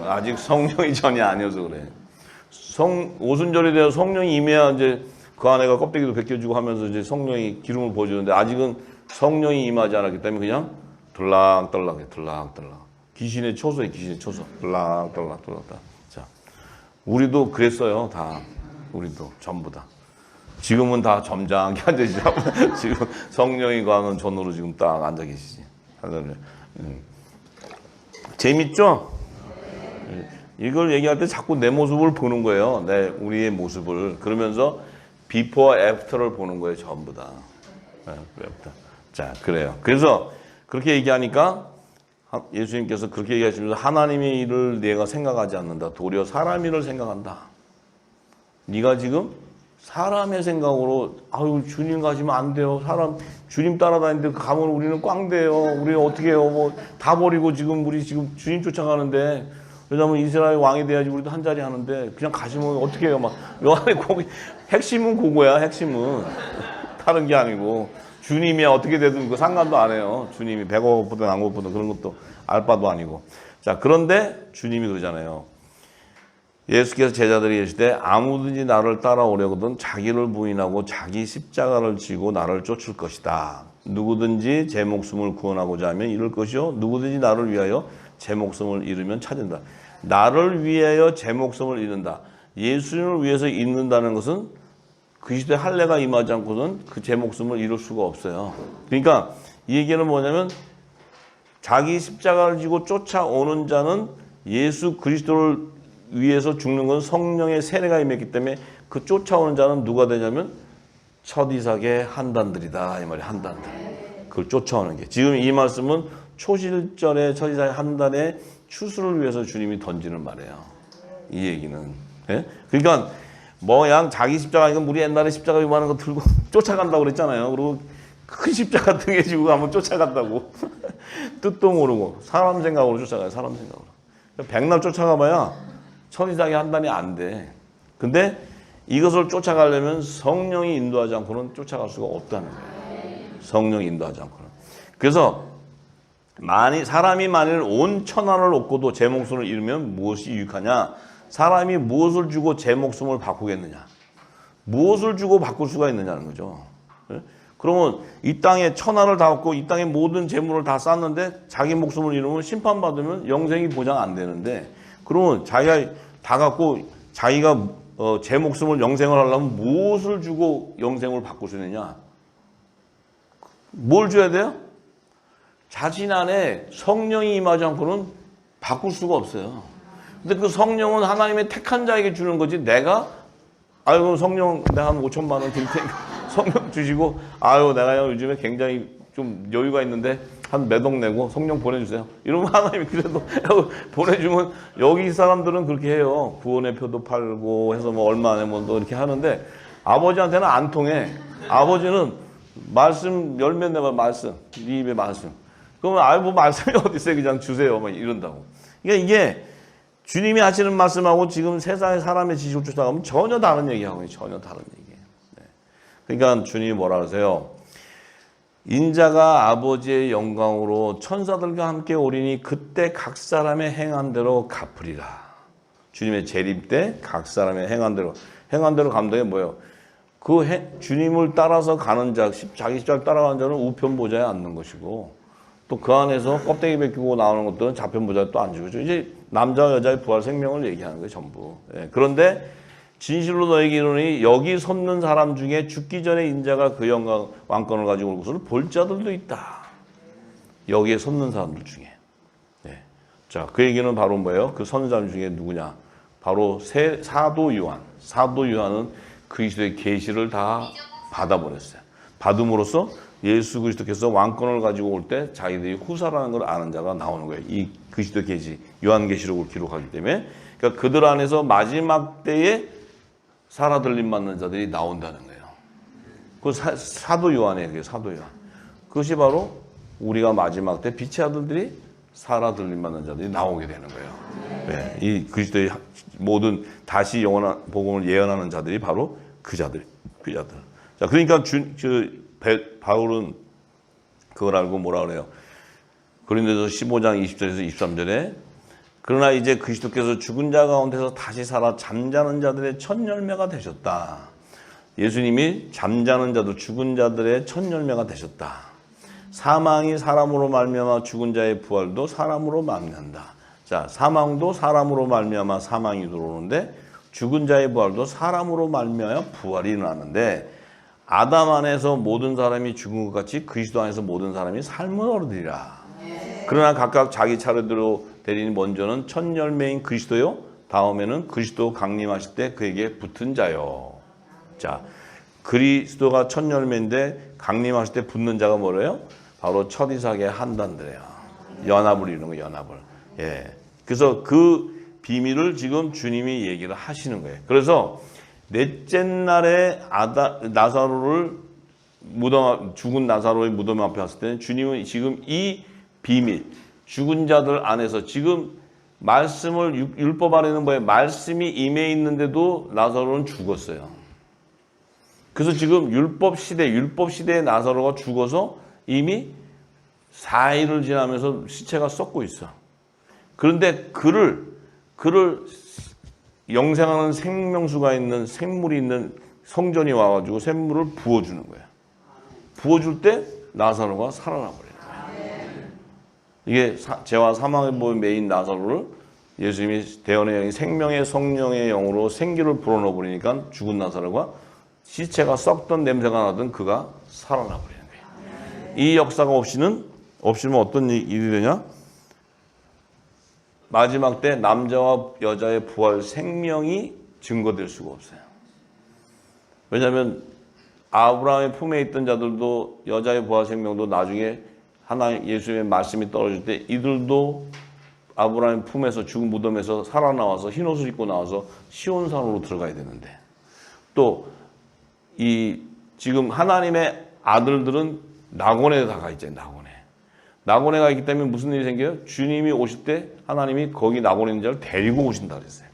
아직 성령이 전이 아니어서 그래. 오순절이 되어 성령이 임해야 이제 그 안에가 껍데기도 벗겨지고 하면서 이제 성령이 기름을 부어주는데 아직은 성령이 임하지 않았기 때문에 그냥 들랑달랑해. 들랑달랑. 귀신의 초소에 귀신의 초소. 들랑달랑. 자, 우리도 그랬어요. 다. 우리도 전부 다. 지금은 다 점잖게 앉아 계시죠. 지금 성령이 거하는 전으로 지금 딱 앉아 계시지. 재밌죠? 이걸 얘기할 때 자꾸 내 모습을 보는 거예요. 우리의 모습을. 그러면서 비포 애프터를 보는 거예요. 전부 다. 자, 그래요. 그래서 그렇게 얘기하니까 예수님께서 그렇게 얘기하시면서 하나님의 일을 내가 생각하지 않는다. 도리어 사람 일을 생각한다. 네가 지금 사람의 생각으로 아유 주님 가시면 안 돼요. 사람 주님 따라다니는데 가면 우리는 꽝돼요. 우리는 어떻게 해요? 뭐 다 버리고 우리 지금 주님 쫓아가는데 왜냐면 이스라엘 왕이 돼야지 우리도 한 자리 하는데 그냥 가시면 어떻게 해요? 막 요 안에 핵심은 그거야. 핵심은 다른 게 아니고 주님이 어떻게 되든 그 상관도 안 해요. 주님이 배고프든 안 고프든 그런 것도 알 바도 아니고. 자, 그런데 주님이 그러잖아요. 예수께서 제자들이 계실 때 아무든지 나를 따라오려거든 자기를 부인하고 자기 십자가를 지고 나를 쫓을 것이다. 누구든지 제 목숨을 구원하고자 하면 잃을 것이요 누구든지 나를 위하여 제 목숨을 잃으면 찾는다. 나를 위하여 제 목숨을 잃는다. 예수님을 위해서 잃는다는 것은 그리스도의 할례가 임하지 않고는 그 제 목숨을 잃을 수가 없어요. 그러니까 이 얘기는 뭐냐면 자기 십자가를 지고 쫓아오는 자는 예수 그리스도를 위해서 죽는 건 성령의 세례가 임했기 때문에 그 쫓아오는 자는 누가 되냐면 첫 이삭의 한단들이다. 이 말이 한단들. 그걸 쫓아오는 게. 지금 이 말씀은 초실절의 첫 이삭의 한단의 추수를 위해서 주님이 던지는 말이에요. 이 얘기는. 예? 그러니까 뭐양 자기 십자가, 우리 옛날에 십자가 요만한 거 들고 쫓아간다고 그랬잖아요. 그리고 큰 십자가 등에 지고 가면 쫓아간다고. 뜻도 모르고 사람 생각으로 쫓아가요. 사람 생각으로. 백날 쫓아가봐야 천이상의 한단이 안 돼. 근데 이것을 쫓아가려면 성령이 인도하지 않고는 쫓아갈 수가 없다는 거예요. 성령이 인도하지 않고는. 그래서 사람이 만일 온 천하를 얻고도 제 목숨을 잃으면 무엇이 유익하냐? 사람이 무엇을 주고 제 목숨을 바꾸겠느냐? 무엇을 주고 바꿀 수가 있느냐는 거죠. 그러면 이 땅에 천하를 다 얻고 이 땅에 모든 재물을 다 쌓는데 자기 목숨을 잃으면 심판받으면 영생이 보장 안 되는데 그러면 자기가 다 갖고 자기가 제 목숨을 영생을 하려면 무엇을 주고 영생을 바꿀 수 있느냐? 뭘 줘야 돼요? 자신 안에 성령이 임하지 않고는 바꿀 수가 없어요. 근데 그 성령은 하나님의 택한 자에게 주는 거지 내가 아유 성령 내가 한 5천만 원 드릴 테니까 성령 주시고 아유 내가 요즘에 굉장히 좀 여유가 있는데 한 몇 억 내고 성령 보내주세요. 이러면 하나님이 그래도 보내주면 여기 사람들은 그렇게 해요. 구원의 표도 팔고 해서 뭐 얼마 내면 또 이렇게 하는데 아버지한테는 안 통해. 아버지는 말씀 열몇 내면 말씀 네 입에 말씀. 그러면 아유 뭐 말씀이 어디 있어요? 그냥 주세요. 막 이런다고. 그러니까 이게 주님이 하시는 말씀하고 지금 세상의 사람의 지식을 쫓아가면 전혀 다른 얘기하고요. 전혀 다른 얘기예요. 네. 그러니까 주님이 뭐라 그러세요? 인자가 아버지의 영광으로 천사들과 함께 오리니 그때 각 사람의 행한 대로 갚으리라. 주님의 재림 때 각 사람의 행한 대로 감독이 뭐예요? 주님을 따라서 가는 자, 자기 십자가를 따라가는 자는 우편 보좌에 앉는 것이고 또 그 안에서 껍데기 벗기고 나오는 것들은 좌편 보좌에 또 앉은 거죠. 이제 남자와 여자의 부활 생명을 얘기하는 거예요, 전부. 예. 그런데 진실로 너에게 이르노니 여기 섰는 사람 중에 죽기 전에 인자가 그 영광 왕권을 가지고 올 것을 볼 자들도 있다. 여기에 섰는 사람들 중에. 네. 자, 그 얘기는 바로 뭐예요? 그 섰는 사람 중에 누구냐? 바로 사도 요한. 사도 요한은 그리스도의 계시를 다 받아버렸어요. 받음으로써 예수 그리스도께서 왕권을 가지고 올 때 자기들이 후사라는 걸 아는 자가 나오는 거예요. 이 그리스도 계시, 요한계시록을 기록하기 때문에. 그러니까 그들 안에서 마지막 때에 살아 들림 받는 자들이 나온다는 거예요. 그 사도 요한이에요. 사도 요한. 그것이 바로 우리가 마지막 때 빛의 아들들이 살아 들림 받는 자들이 나오게 되는 거예요. 네. 이 그리스도의 모든 다시 영원한 복음을 예언하는 자들이 바로 그 자들. 자, 그러니까 바울은 그걸 알고 뭐라 그래요? 고린도서 15장 20절에서 23절에 그러나 이제 그리스도께서 죽은 자 가운데서 다시 살아 잠자는 자들의 첫 열매가 되셨다. 예수님이 잠자는 자들, 죽은 자들의 첫 열매가 되셨다. 사망이 사람으로 말미암아 죽은 자의 부활도 사람으로 말미암는다. 자, 사망도 사람으로 말미암아 사망이 들어오는데 죽은 자의 부활도 사람으로 말미암아 부활이 일어나는데 아담 안에서 모든 사람이 죽은 것 같이 그리스도 안에서 모든 사람이 삶을 얻으리라. 그러나 각각 자기 차례대로 되리니 먼저는 첫 열매인 그리스도요. 다음에는 그리스도 강림하실 때 그에게 붙은 자요. 자, 그리스도가 첫 열매인데 강림하실 때 붙는 자가 뭐래요? 바로 첫 이삭의 한단들이에요. 연합을 이루는 거예요. 연합을. 예. 그래서 그 비밀을 지금 주님이 얘기를 하시는 거예요. 그래서 넷째 날에 나사로를 죽은 나사로의 무덤 앞에 왔을 때는 주님은 지금 이 비밀, 죽은 자들 안에서 지금 말씀을 율법 안에는 뭐예요? 말씀이 임해 있는데도 나사로는 죽었어요. 그래서 지금 율법 시대에 나사로가 죽어서 이미 4일을 지나면서 시체가 썩고 있어. 그런데 그를 영생하는 생명수가 있는 생물이 있는 성전이 와가지고 생물을 부어주는 거야. 부어줄 때 나사로가 살아나 버려요. 이게 죄와 사망의 몸에 매인 나사로를 예수님이 대언의 영이 생명의 성령의 영으로 생기를 불어넣어 버리니까 죽은 나사로가 시체가 썩던 냄새가 나던 그가 살아나 버리는 거예요. 이 역사가 없이면 어떤 일이 되냐? 마지막 때 남자와 여자의 부활 생명이 증거될 수가 없어요. 왜냐하면 아브라함의 품에 있던 자들도 여자의 부활 생명도 나중에 하나님 예수님의 말씀이 떨어질 때 이들도 아브라함의 품에서 죽은 무덤에서 살아나와서 흰옷을 입고 나와서 시온산으로 들어가야 되는데 또 이 지금 하나님의 아들들은 낙원에 다 가 있잖아요. 낙원에 가 있기 때문에 무슨 일이 생겨요? 주님이 오실 때 하나님이 거기 낙원에 있는 자를 데리고 오신다 그랬어요.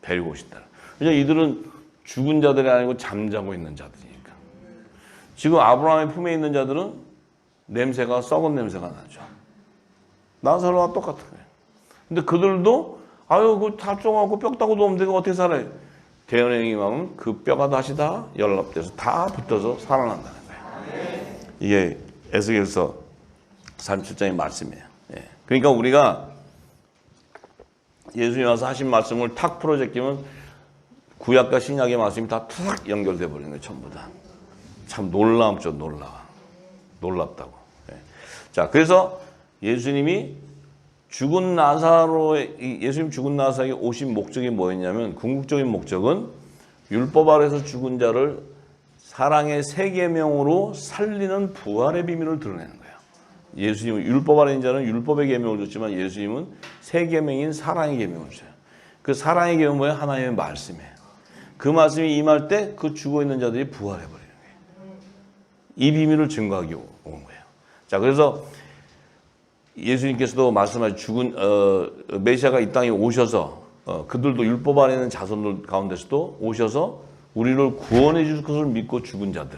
데리고 오신다. 왜냐하면 이들은 죽은 자들이 아니고 잠자고 있는 자들이니까. 지금 아브라함의 품에 있는 자들은 냄새가 썩은 냄새가 나죠. 나사로와 똑같은 거예요. 근데 그들도 그 다종하고 뼈다구도 없는데 어떻게 살아요? 대언의 마음은 그 뼈가 다시 다 연합돼서 다 붙어서 살아난다는 거예요. 이게 에스겔서 37장의 말씀이에요. 예. 그러니까 우리가 예수님이 와서 하신 말씀을 탁 풀어제끼면 구약과 신약의 말씀이 다 탁 연결돼 버리는 거예요. 전부 다. 참 놀랍죠. 놀랍다고. 예. 자, 그래서 예수님이 죽은 나사로에게 오신 목적이 뭐였냐면 궁극적인 목적은 율법 아래서 죽은 자를 사랑의 세 계명으로 살리는 부활의 비밀을 드러내는 거예요. 예수님은 율법 아래 있는 자는 율법의 계명을 줬지만 예수님은 세 계명인 사랑의 계명을 줘요. 그 사랑의 계명은 뭐예요? 하나님의 말씀이에요. 그 말씀이 임할 때 그 죽어 있는 자들이 부활해 버리는 거예요. 이 비밀을 증거하기 온 거예요. 자, 그래서 예수님께서도 말씀하신 죽은 메시아가 이 땅에 오셔서 그들도 율법 안에 있는 자손들 가운데서도 오셔서 우리를 구원해 줄 것을 믿고 죽은 자들,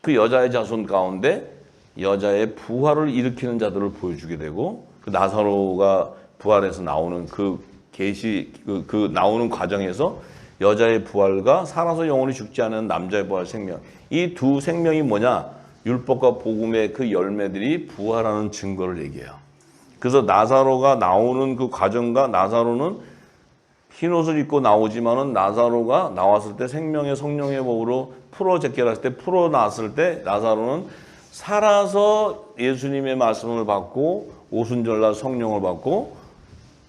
그 여자의 자손 가운데 여자의 부활을 일으키는 자들을 보여주게 되고 그 나사로가 부활해서 나오는 그 계시 그 나오는 과정에서 여자의 부활과 살아서 영원히 죽지 않은 남자의 부활 생명, 이 두 생명이 뭐냐? 율법과 복음의 그 열매들이 부활하는 증거를 얘기해요. 그래서 나사로가 나오는 그 과정과 나사로는 흰옷을 입고 나오지만은 나사로가 나왔을 때 생명의 성령의 법으로 풀어제껴놨을 때 풀어놨을 때 나사로는 살아서 예수님의 말씀을 받고 오순절날 성령을 받고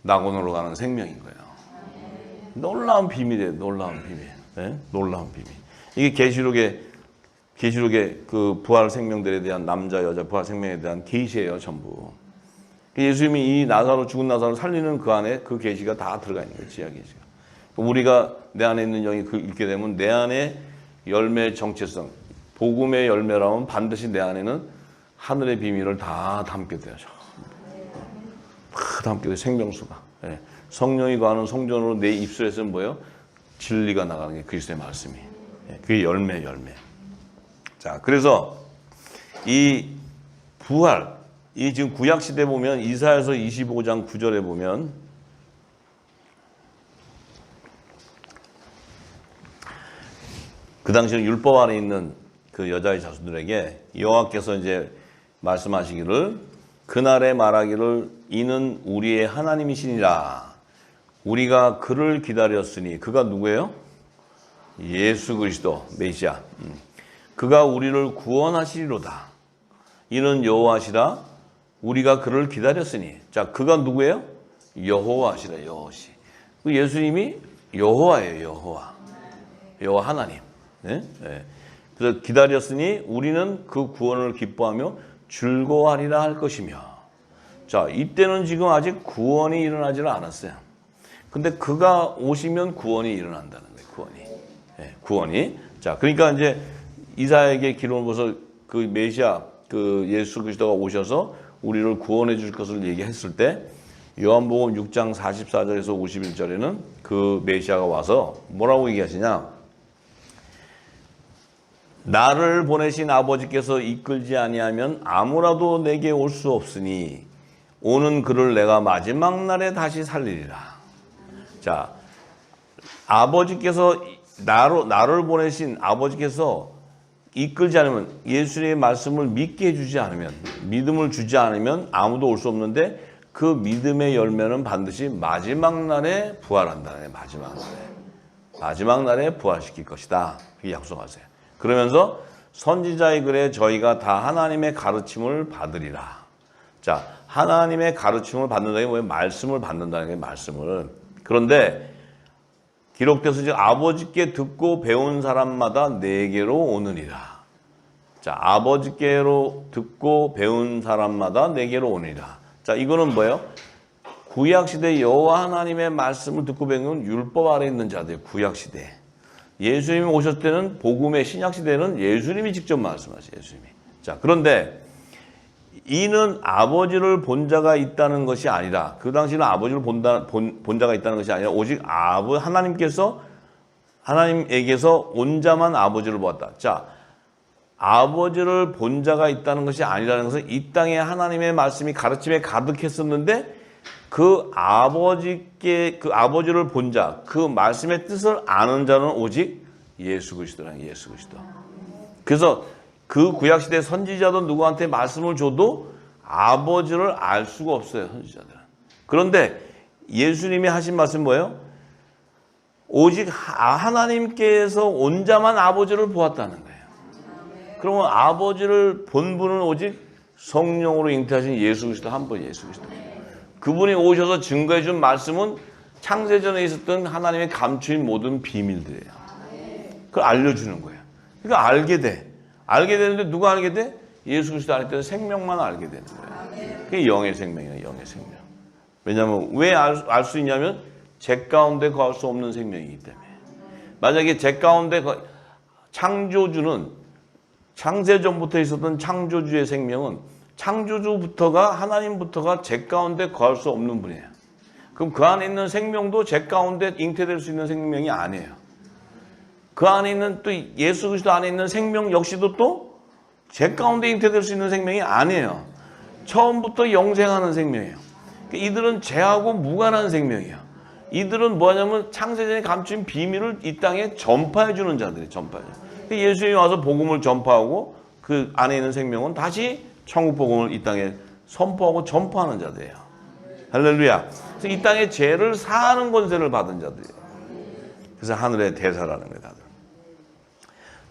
낙원으로 가는 생명인 거예요. 놀라운 비밀이에요. 놀라운 비밀. 네? 놀라운 비밀. 이게 계시록의 그 부활 생명들에 대한 남자 여자 부활 생명에 대한 계시예요. 전부. 예수님이 이 죽은 나사로 살리는 그 안에 그 계시가 다 들어가 있는 거예요. 지하 계시가. 우리가 내 안에 있는 영이 읽게 되면 내 안에 열매의 정체성, 복음의 열매라면 반드시 내 안에는 하늘의 비밀을 다 담게 돼요. 다 담게 돼요. 생명수가. 예. 성령이 거하는 성전으로 내 입술에서는 뭐예요? 진리가 나가는 게 그리스도의 말씀이. 예. 그게 열매. 자, 그래서 이 부활, 이 지금 구약 시대 보면 이사야서 25장 9절에 보면 그 당시에 율법 안에 있는 그 여자의 자손들에게 여호와께서 이제 말씀하시기를 그날에 말하기를 이는 우리의 하나님이시니라. 우리가 그를 기다렸으니 그가 누구예요? 예수 그리스도 메시아. 그가 우리를 구원하시리로다. 이는 여호와시라. 우리가 그를 기다렸으니. 자, 그가 누구예요? 여호와시라. 여호시. 그 예수님이 여호와예요. 여호와 하나님. 네? 네. 그래서 기다렸으니 우리는 그 구원을 기뻐하며 즐거워하리라 할 것이며. 자, 이때는 지금 아직 구원이 일어나지는 않았어요. 근데 그가 오시면 구원이 일어난다는 거예요. 구원이. 네, 구원이. 자, 그러니까 이제 이사야에게 기록을 보서 그 메시아, 그 예수 그리스도가 오셔서 우리를 구원해 줄 것을 얘기했을 때 요한복음 6장 44절에서 51절에는 그 메시아가 와서 뭐라고 얘기하시냐? 나를 보내신 아버지께서 이끌지 아니하면 아무라도 내게 올 수 없으니 오는 그를 내가 마지막 날에 다시 살리리라. 자, 아버지께서 나를 보내신 아버지께서 이끌지 않으면, 예수님의 말씀을 믿게 해주지 않으면, 믿음을 주지 않으면 아무도 올 수 없는데 그 믿음의 열매는 반드시 마지막 날에 부활한다네. 마지막 날에 부활시킬 것이다. 그게 약속하세요. 그러면서 선지자의 글에 저희가 다 하나님의 가르침을 받으리라. 자, 하나님의 가르침을 받는다는 게 뭐예요? 말씀을 받는다는 게 말씀을. 그런데 기록돼서 지금 아버지께 듣고 배운 사람마다 내게로 오느니라. 자, 아버지께로 듣고 배운 사람마다 내게로 오느니라. 자, 이거는 뭐예요? 구약시대 여호와 하나님의 말씀을 듣고 배운 건 율법 아래 있는 자들, 구약시대. 예수님이 오셨을 때는 복음의 신약시대는 예수님이 직접 말씀하세요. 예수님이. 자, 그런데 이는 아버지를 본 자가 있다는 것이 아니라, 그 당시는 아버지를 본 자가 있다는 것이 아니라 오직 하나님에게서 온 자만 아버지를 보았다. 자, 아버지를 본 자가 있다는 것이 아니라는 것은 이 땅에 하나님의 말씀이 가르침에 가득했었는데 그 아버지를 본 자, 그 말씀의 뜻을 아는 자는 오직 예수 그리스도라는 예수 그리스도. 그래서 그 구약시대 선지자도 누구한테 말씀을 줘도 아버지를 알 수가 없어요, 선지자들은. 그런데 예수님이 하신 말씀은 뭐예요? 오직 하나님께서 온 자만 아버지를 보았다는 거예요. 그러면 아버지를 본 분은 오직 성령으로 잉태하신 예수 그리스도 한 분, 예수 그리스도. 그분이 오셔서 증거해 준 말씀은 창세전에 있었던 하나님의 감추인 모든 비밀들이에요. 그걸 알려주는 거예요. 그러니까 알게 돼. 알게 되는데 누가 알게 돼? 예수 그리스도 알 때는 생명만 알게 되는 거예요. 그게 영의 생명이에요. 영의 생명. 왜냐하면 왜 알 수 있냐면 제 가운데 거할 수 없는 생명이기 때문에. 만약에 제 가운데 창조주는 창세전부터 있었던 창조주의 생명은 창조주부터가 하나님부터가 제 가운데 거할 수 없는 분이에요. 그럼 그 안에 있는 생명도 제 가운데 잉태될 수 있는 생명이 아니에요. 그 안에 있는 또 예수 그리스도 안에 있는 생명 역시도 또 제 가운데 잉태될 수 있는 생명이 아니에요. 처음부터 영생하는 생명이에요. 그러니까 이들은 죄하고 무관한 생명이에요. 이들은 뭐냐면 창세전에 감춘 비밀을 이 땅에 전파해 주는 자들이에요. 전파해. 예수님이 와서 복음을 전파하고 그 안에 있는 생명은 다시 천국 복음을 이 땅에 선포하고 전파하는 자들이에요. 할렐루야. 그래서 이 땅에 죄를 사하는 권세를 받은 자들이에요. 그래서 하늘의 대사라는 거예요, 다들.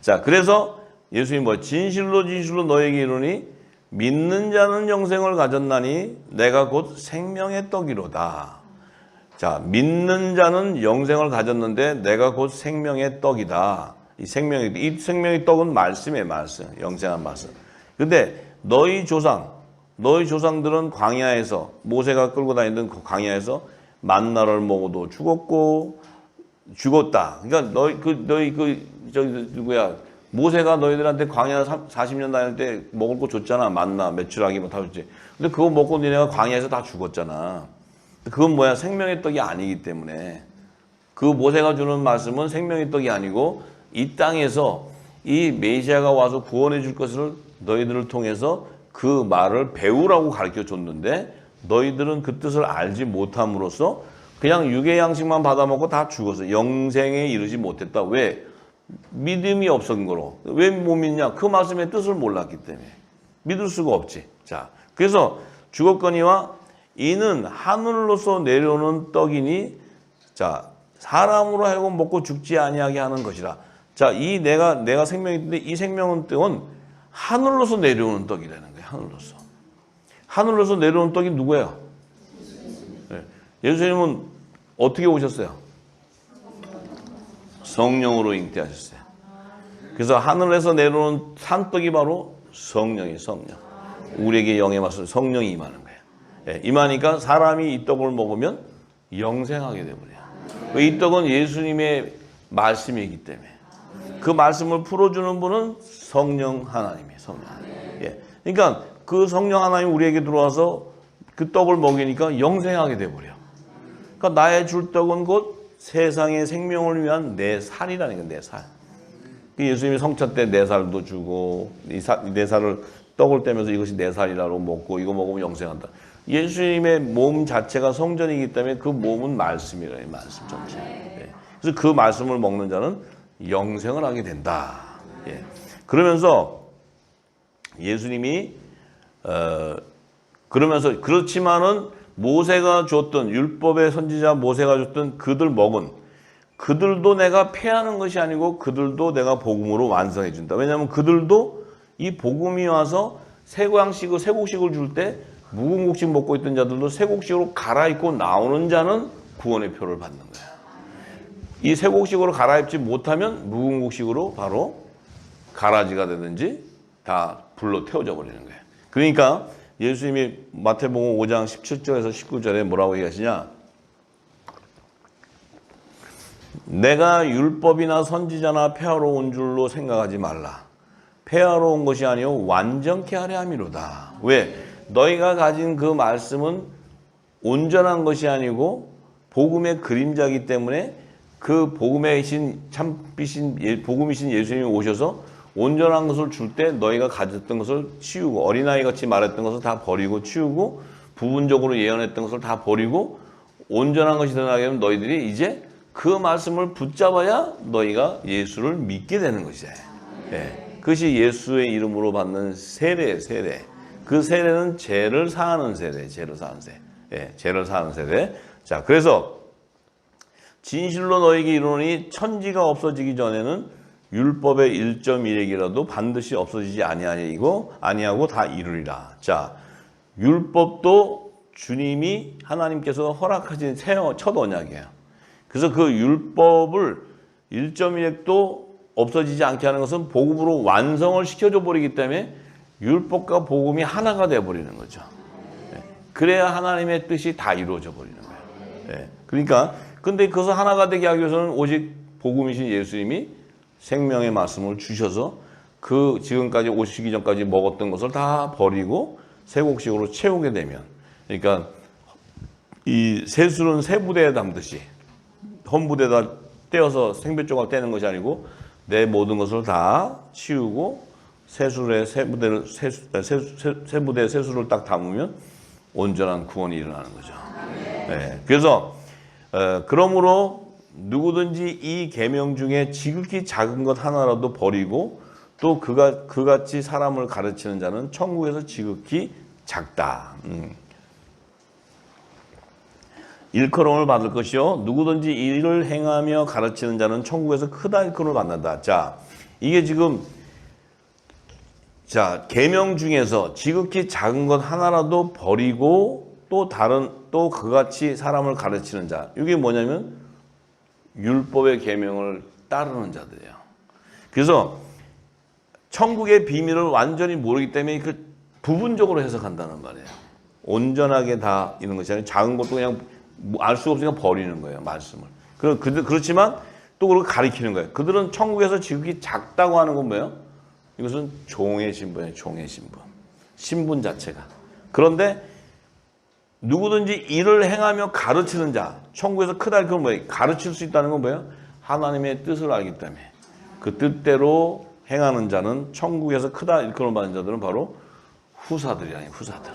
자, 그래서 예수님이 뭐 진실로 진실로 너에게 이르니 믿는 자는 영생을 가졌나니 내가 곧 생명의 떡이로다. 자, 믿는 자는 영생을 가졌는데 내가 곧 생명의 떡이다. 이 생명의 떡은 말씀이에요, 말씀. 영생한 말씀. 근데 너희 조상들은 광야에서, 모세가 끌고 다니던 그 광야에서 만나를 먹어도 죽었다. 그러니까 모세가 너희들한테 광야 40년 다닐 때 먹을 거 줬잖아. 만나, 메추라기 뭐 다 줬지. 근데 그거 먹고 니네가 광야에서 다 죽었잖아. 그건 뭐야? 생명의 떡이 아니기 때문에. 그 모세가 주는 말씀은 생명의 떡이 아니고 이 땅에서 이 메시아가 와서 구원해 줄 것을 너희들을 통해서 그 말을 배우라고 가르쳐 줬는데 너희들은 그 뜻을 알지 못함으로써 그냥 육의 양식만 받아먹고 다 죽어서 영생에 이르지 못했다. 왜? 믿음이 없었던 거로. 왜 못 믿냐? 그 말씀의 뜻을 몰랐기 때문에. 믿을 수가 없지. 자, 그래서 죽었거니와 이는 하늘로서 내려오는 떡이니, 자, 사람으로 하여금 먹고 죽지 아니하게 하는 것이라. 자, 이 내가 생명인데 이 생명은 떡은 하늘로서 내려오는 떡이라는 거예요. 하늘로서. 하늘로서 내려오는 떡이 누구예요? 네. 예수님은 어떻게 오셨어요? 성령으로 잉태하셨어요. 그래서 하늘에서 내려오는 산떡이 바로 성령이 성령. 우리에게 영의 맛을 성령이 임하는 거예요. 예, 임하니까 사람이 이 떡을 먹으면 영생하게 되버려요. 이 떡은 예수님의 말씀이기 때문에 그 말씀을 풀어주는 분은 성령 하나님이에요. 성령 하나님. 예, 그러니까 그 성령 하나님이 우리에게 들어와서 그 떡을 먹이니까 영생하게 돼버려. 그러니까 나의 줄 떡은 곧 세상의 생명을 위한 내 살이라는 거예요. 내 살. 예수님이 성찬 때 내 살도 주고 내 살을 떡을 떼면서 이것이 내 살이라고 먹고 이거 먹으면 영생한다. 예수님의 몸 자체가 성전이기 때문에 그 몸은 말씀이래요. 말씀 전체. 예. 그래서 그 말씀을 먹는 자는 영생을 하게 된다. 예. 그러면서 예수님이 그러면서 그렇지만은 모세가 줬던 율법의 선지자 모세가 줬던 그들 먹은 그들도 내가 폐하는 것이 아니고 그들도 내가 복음으로 완성해 준다. 왜냐하면 그들도 이 복음이 와서 새곡식을 줄 때 묵은 곡식 먹고 있던 자들도 새곡식으로 갈아입고 나오는 자는 구원의 표를 받는 거야. 이 새곡식으로 갈아입지 못하면 묵은 곡식으로 바로 가라지가 되든지 다 불로 태워져 버리는 거예요. 그러니까 예수님이 마태복음 5장 17절에서 19절에 뭐라고 얘기하시냐? 내가 율법이나 선지자나 폐하러 온 줄로 생각하지 말라. 폐하러 온 것이 아니요 완전케 하려 함이로다. 왜? 너희가 가진 그 말씀은 온전한 것이 아니고 복음의 그림자이기 때문에 그 복음이신 참빛인 복음이신 예수님이 오셔서 온전한 것을 줄 때 너희가 가졌던 것을 치우고 어린아이같이 말했던 것을 다 버리고 치우고 부분적으로 예언했던 것을 다 버리고 온전한 것이 드러나게 하면 너희들이 이제 그 말씀을 붙잡아야 너희가 예수를 믿게 되는 것이에요. 예. 그것이 예수의 이름으로 받는 세례. 그 세례는 죄를 사하는 세례. 예, 죄를 사하는 세례. 자, 그래서 진실로 너희에게 이르노니 천지가 없어지기 전에는 율법의 1.1핵이라도 반드시 없어지지 아니하고 다 이루리라. 자, 율법도 주님이 하나님께서 허락하신 첫 언약이에요. 그래서 그 율법을 1.1핵도 없어지지 않게 하는 것은 복음으로 완성을 시켜줘 버리기 때문에 율법과 복음이 하나가 되어버리는 거죠. 그래야 하나님의 뜻이 다 이루어져 버리는 거예요. 그러니까 근데 그것을 하나가 되게 하기 위해서는 오직 복음이신 예수님이 생명의 말씀을 주셔서 그 지금까지 오시기 전까지 먹었던 것을 다 버리고 새곡식으로 채우게 되면, 그러니까 이 새술은 새 부대에 담듯이 헌 부대에다 떼어서 생배 조각 떼는 것이 아니고 내 모든 것을 다 치우고 새술에 새 부대에 새술을 딱 담으면 온전한 구원이 일어나는 거죠. 네. 그래서 그러므로 누구든지 이 계명 중에 지극히 작은 것 하나라도 버리고 또 그같이 사람을 가르치는 자는 천국에서 지극히 작다. 일컬음을 받을 것이요 누구든지 이를 행하며 가르치는 자는 천국에서 크다 일컬음을 받는다. 자, 이게 지금 계명 중에서 지극히 작은 것 하나라도 버리고 또 그같이 사람을 가르치는 자. 이게 뭐냐면 율법의 계명을 따르는 자들이에요. 그래서 천국의 비밀을 완전히 모르기 때문에 그 부분적으로 해석한다는 말이에요. 온전하게 다 있는 것이 아니라 작은 것도 그냥 알 수가 없으니까 버리는 거예요, 말씀을. 그렇지만 또 그걸 가리키는 거예요. 그들은 천국에서 지극히 작다고 하는 건 뭐예요? 이것은 종의 신분이에요, 종의 신분. 신분 자체가. 그런데 누구든지 이를 행하며 가르치는 자, 천국에서 크다 그건 뭐예요? 가르칠 수 있다는 건 뭐예요? 하나님의 뜻을 알기 때문에. 그 뜻대로 행하는 자는 천국에서 크다 일컬음 받는 자들은 바로 후사들이 아니에요, 후사들.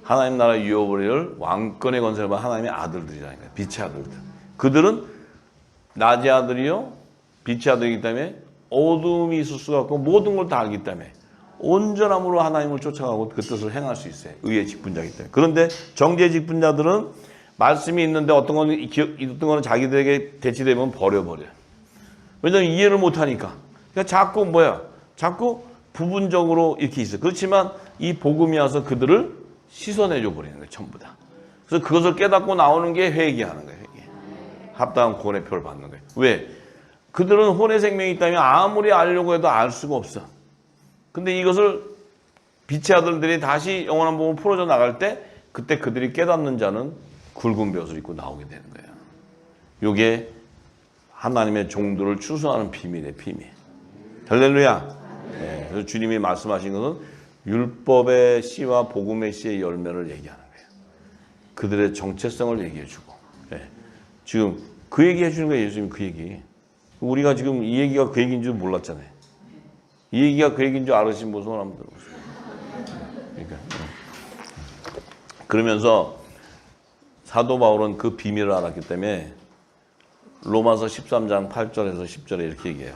하나님 나라 유업을 왕권의 건설을 받은 하나님의 아들들이라는 거예요. 빛의 아들들. 그들은 낮의 아들이요 빛의 아들이기 때문에 어둠이 있을 수가 없고 모든 걸 다 알기 때문에 온전함으로 하나님을 쫓아가고 그 뜻을 행할 수 있어요. 의의 직분자이기 때문에. 그런데 정죄의 직분자들은 말씀이 있는데 어떤 거는 자기들에게 대치되면 버려버려요. 왜냐하면 이해를 못하니까. 그러니까 자꾸 부분적으로 이렇게 있어요. 그렇지만 이 복음이 와서 그들을 씻어내줘 버리는 거예요. 전부 다. 그래서 그것을 깨닫고 나오는 게 회개하는 거예요. 회개. 합당한 구원의 표를 받는 거예요. 왜? 그들은 혼의 생명이 있다면 아무리 알려고 해도 알 수가 없어. 근데 이것을 빛의 아들들이 다시 영원한 복음을 풀어져 나갈 때 그때 그들이 깨닫는 자는 굵은 벼슬 입고 나오게 되는 거예요. 이게 하나님의 종들을 추수하는 비밀이에요. 비밀. 할렐루야. 네, 그래서 주님이 말씀하신 것은 율법의 씨와 복음의 씨의 열매를 얘기하는 거예요. 그들의 정체성을 얘기해 주고. 네. 지금 그 얘기 해주는 거예요. 예수님이 그 얘기. 우리가 지금 이 얘기가 그 얘기인 줄 몰랐잖아요. 이 얘기가 그 얘기인 줄 알으신 분 손 한번 들어보세요. 그러니까, 그러면서 사도 바울은 그 비밀을 알았기 때문에 로마서 13장 8절에서 10절에 이렇게 얘기해요.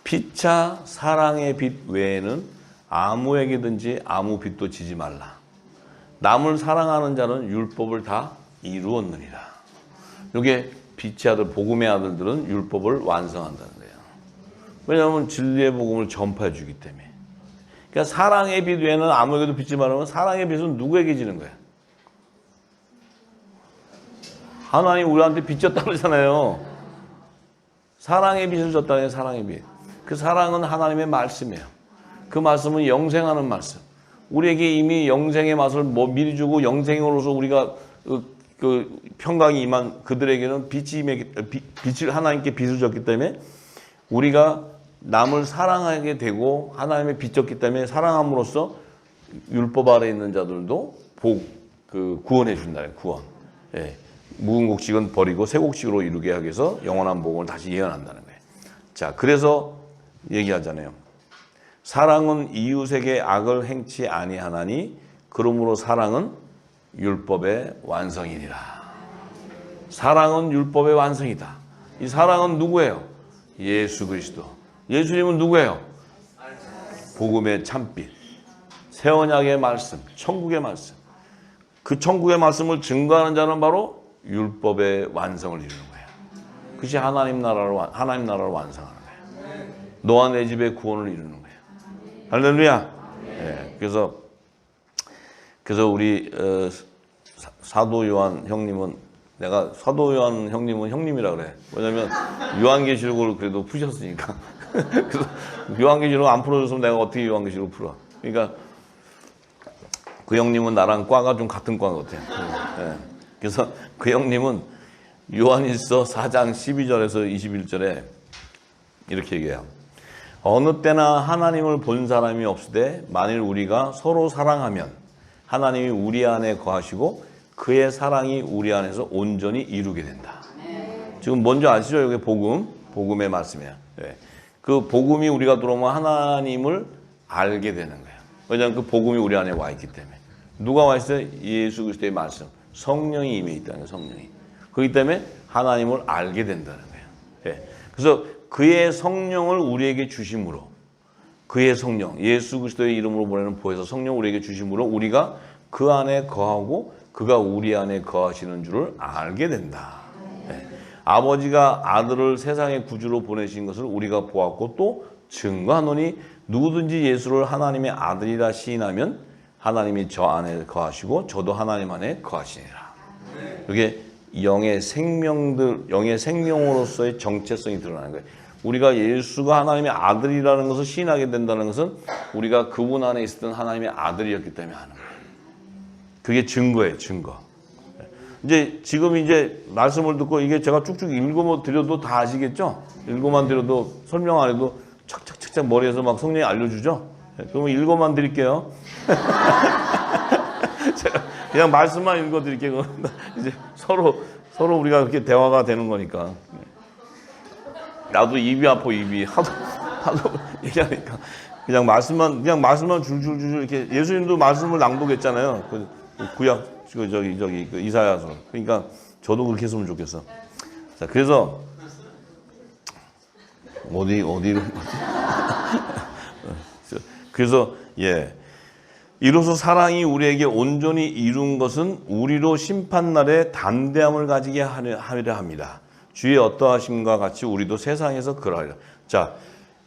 피차 사랑의 빛 외에는 아무에게든지 아무 빛도 지지 말라. 남을 사랑하는 자는 율법을 다 이루었느니라. 이게 빛의 아들, 복음의 아들들은 율법을 완성한다는 거예요. 왜냐하면 진리의 복음을 전파해 주기 때문에. 그러니까 사랑의 빛 외에는 아무에게도 빛지 말라면 사랑의 빛은 누구에게 지는 거예요? 하나님 우리한테 빛 줬다 그러잖아요. 사랑의 빛을 줬다는 사랑의 빛. 그 사랑은 하나님의 말씀이에요. 그 말씀은 영생하는 말씀. 우리에게 이미 영생의 맛을 미리 주고 영생으로서 우리가 그 평강이 임한 그들에게는 빛을 하나님께 빛을 줬기 때문에 우리가 남을 사랑하게 되고 하나님의 빛 줬기 때문에 사랑함으로써 율법 아래 있는 자들도 구원해 준다. 구원. 예. 묵은 곡식은 버리고 새 곡식으로 이루게 하기 위해서 영원한 복음을 다시 예언한다는 거예요. 자, 그래서 얘기하잖아요. 사랑은 이웃에게 악을 행치 아니하나니 그러므로 사랑은 율법의 완성이니라. 사랑은 율법의 완성이다. 이 사랑은 누구예요? 예수 그리스도. 예수님은 누구예요? 복음의 참빛, 새 언약의 말씀, 천국의 말씀. 그 천국의 말씀을 증거하는 자는 바로 율법의 완성을 이루는 거예요. 그것이 하나님 나라를 완성하는 거예요. 너와 내 집의 구원을 이루는 거예요. 할렐루야. 네, 그래서 우리 사도 요한 형님은 내가 사도 요한 형님은 형님이라 그래. 왜냐면 요한계시록을 그래도 푸셨으니까. 그래서 요한계시록 안 풀어줬으면 내가 어떻게 요한계시록 풀어? 그러니까 그 형님은 나랑 과가 좀 같은 과 같아요. 네. 그래서 그 형님은 요한일서 4장 12절에서 21절에 이렇게 얘기해요. 어느 때나 하나님을 본 사람이 없으되 만일 우리가 서로 사랑하면 하나님이 우리 안에 거하시고 그의 사랑이 우리 안에서 온전히 이루게 된다. 지금 먼저 아시죠? 이게 복음의 말씀이에요. 네. 그 복음이 우리가 들어오면 하나님을 알게 되는 거예요. 왜냐하면 그 복음이 우리 안에 와 있기 때문에. 누가 와 있어요? 예수 그리스도의 말씀. 성령이 임해 있다는 거예요. 성령이. 그렇기 때문에 하나님을 알게 된다는 거예요. 네. 그래서 그의 성령을 우리에게 주심으로 그의 성령, 예수 그리스도의 이름으로 보내는 보혜사 성령 우리에게 주심으로 우리가 그 안에 거하고 그가 우리 안에 거하시는 줄을 알게 된다. 네. 아버지가 아들을 세상의 구주로 보내신 것을 우리가 보았고 또 증거하노니 누구든지 예수를 하나님의 아들이라 시인하면 하나님이 저 안에 거하시고 저도 하나님 안에 거하시니라. 이게 영의 생명으로서의 정체성이 드러나는 거예요. 우리가 예수가 하나님의 아들이라는 것을 시인하게 된다는 것은 우리가 그분 안에 있었던 하나님의 아들이었기 때문에 하는 거예요. 그게 증거예요, 증거. 이제 지금 이제 말씀을 듣고 이게 제가 쭉쭉 읽어 드려도 다 아시겠죠? 읽어만 드려도 설명 안 해도 착착착착 머리에서 막 성령이 알려주죠? 그러면 읽어만 드릴게요. 제가 그냥 말씀만 읽어 드릴게요. 이제 서로 우리가 그렇게 대화가 되는 거니까. 나도 입이 아파, 입이 하도 얘기하니까 그냥 말씀만 줄줄줄 이렇게. 예수님도 말씀을 낭독했잖아요. 그 구약 저기 그 이사야서. 그러니까 저도 그렇게 했으면 좋겠어. 자, 그래서 어디로 그래서 이로써 사랑이 우리에게 온전히 이룬 것은 우리로 심판날에 담대함을 가지게 하려 합니다. 주의 어떠하심과 같이 우리도 세상에서 그러하리라. 자,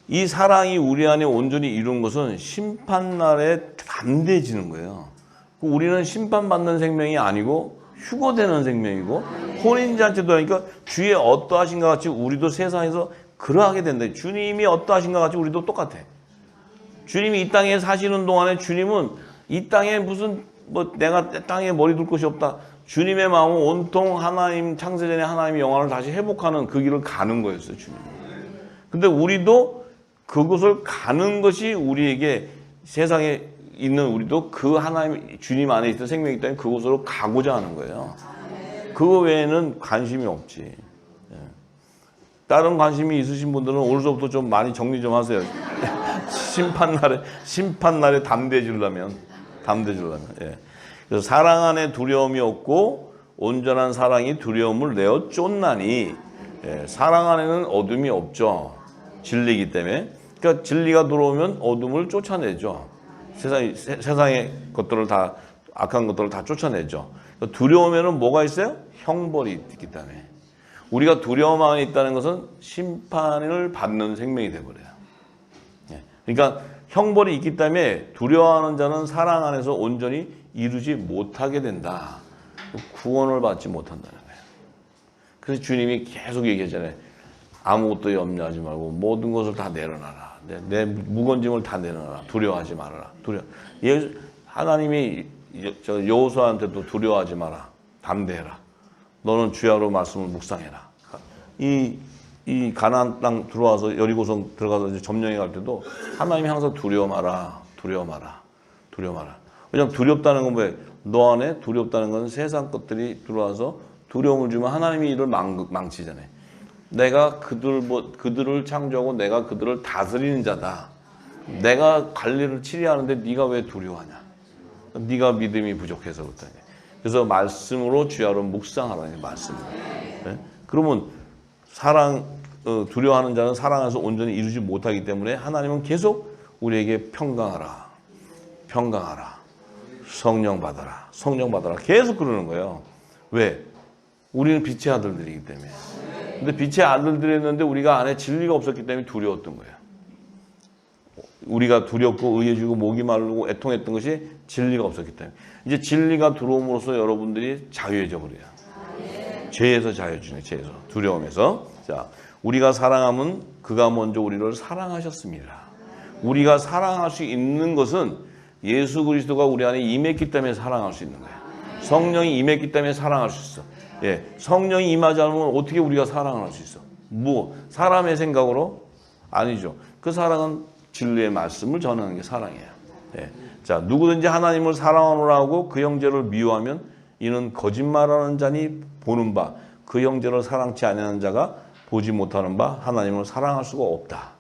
이 사랑이 우리 안에 온전히 이룬 것은 심판날에 담대해지는 거예요. 우리는 심판받는 생명이 아니고 휴거되는 생명이고 혼인잔치도 하니까 주의 어떠하신가 같이 우리도 세상에서 그러하게 된다. 주님이 어떠하신가 같이 우리도 똑같아. 주님이 이 땅에 사시는 동안에 주님은 이 땅에 무슨 뭐 내가 땅에 머리 둘 것이 없다. 주님의 마음은 온통 하나님 창세전에 하나님의 영광을 다시 회복하는 그 길을 가는 거였어요. 주님. 근데 우리도 그곳을 가는 것이 우리에게 세상에 있는 우리도 그 하나님 주님 안에 있던 생명이기 때문에 그곳으로 가고자 하는 거예요. 그거 외에는 관심이 없지. 다른 관심이 있으신 분들은 오늘서부터 좀 많이 정리 좀 하세요. 심판날에 담대 주려면. 예. 그래서 사랑 안에 두려움이 없고 온전한 사랑이 두려움을 내어 쫓나니, 예. 사랑 안에는 어둠이 없죠. 진리이기 때문에. 그러니까 진리가 들어오면 어둠을 쫓아내죠. 세상의 것들을 다, 악한 것들을 다 쫓아내죠. 두려움에는 뭐가 있어요? 형벌이 있기 때문에. 우리가 두려움 안에 있다는 것은 심판을 받는 생명이 되어버려요. 그러니까 형벌이 있기 때문에 두려워하는 자는 사랑 안에서 온전히 이루지 못하게 된다. 구원을 받지 못한다는 거예요. 그래서 주님이 계속 얘기하잖아요. 아무것도 염려하지 말고 모든 것을 다 내려놔라. 내 무거운 짐을 다 내려놔라. 두려워하지 말아라. 하나님이 여호수아한테도 두려워하지 마라. 담대해라. 너는 주야로 말씀을 묵상해라. 이 가나안 땅 들어와서 여리고성 들어가서 이제 점령해 갈 때도 하나님이 항상 두려워 마라. 왜냐면 두렵다는 건 뭐예요? 너 안에 두렵다는 건 세상 것들이 들어와서 두려움을 주면 하나님이 이를 망치잖아요. 내가 그들을 창조하고 내가 그들을 다스리는 자다. 내가 관리를 치리하는데 네가 왜 두려워하냐? 네가 믿음이 부족해서 그렇다니. 그래서 말씀으로 주야로 묵상하라는 말씀이에요. 네? 그러면 두려워하는 자는 사랑 안에서 온전히 이루지 못하기 때문에 하나님은 계속 우리에게 평강하라. 성령 받아라. 계속 그러는 거예요. 왜? 우리는 빛의 아들들이기 때문에. 근데 빛의 아들들이었는데 우리가 안에 진리가 없었기 때문에 두려웠던 거예요. 우리가 두렵고 의해지고 목이 마르고 애통했던 것이 진리가 없었기 때문에. 이제 진리가 들어옴으로써 여러분들이 자유해져 버려요. 죄에서 자유해지네. 죄에서. 두려움에서. 자, 우리가 사랑하면 그가 먼저 우리를 사랑하셨습니다. 우리가 사랑할 수 있는 것은 예수 그리스도가 우리 안에 임했기 때문에 사랑할 수 있는 거예요. 성령이 임했기 때문에 사랑할 수 있어. 예, 성령이 임하지 않으면 어떻게 우리가 사랑을 할 수 있어? 사람의 생각으로? 아니죠. 그 사랑은 진리의 말씀을 전하는 게 사랑이에요. 예. 자, 누구든지 하나님을 사랑하노라고 그 형제를 미워하면 이는 거짓말하는 자니 보는 바, 그 형제를 사랑치 아니하는 자가 보지 못하는 바 하나님을 사랑할 수가 없다.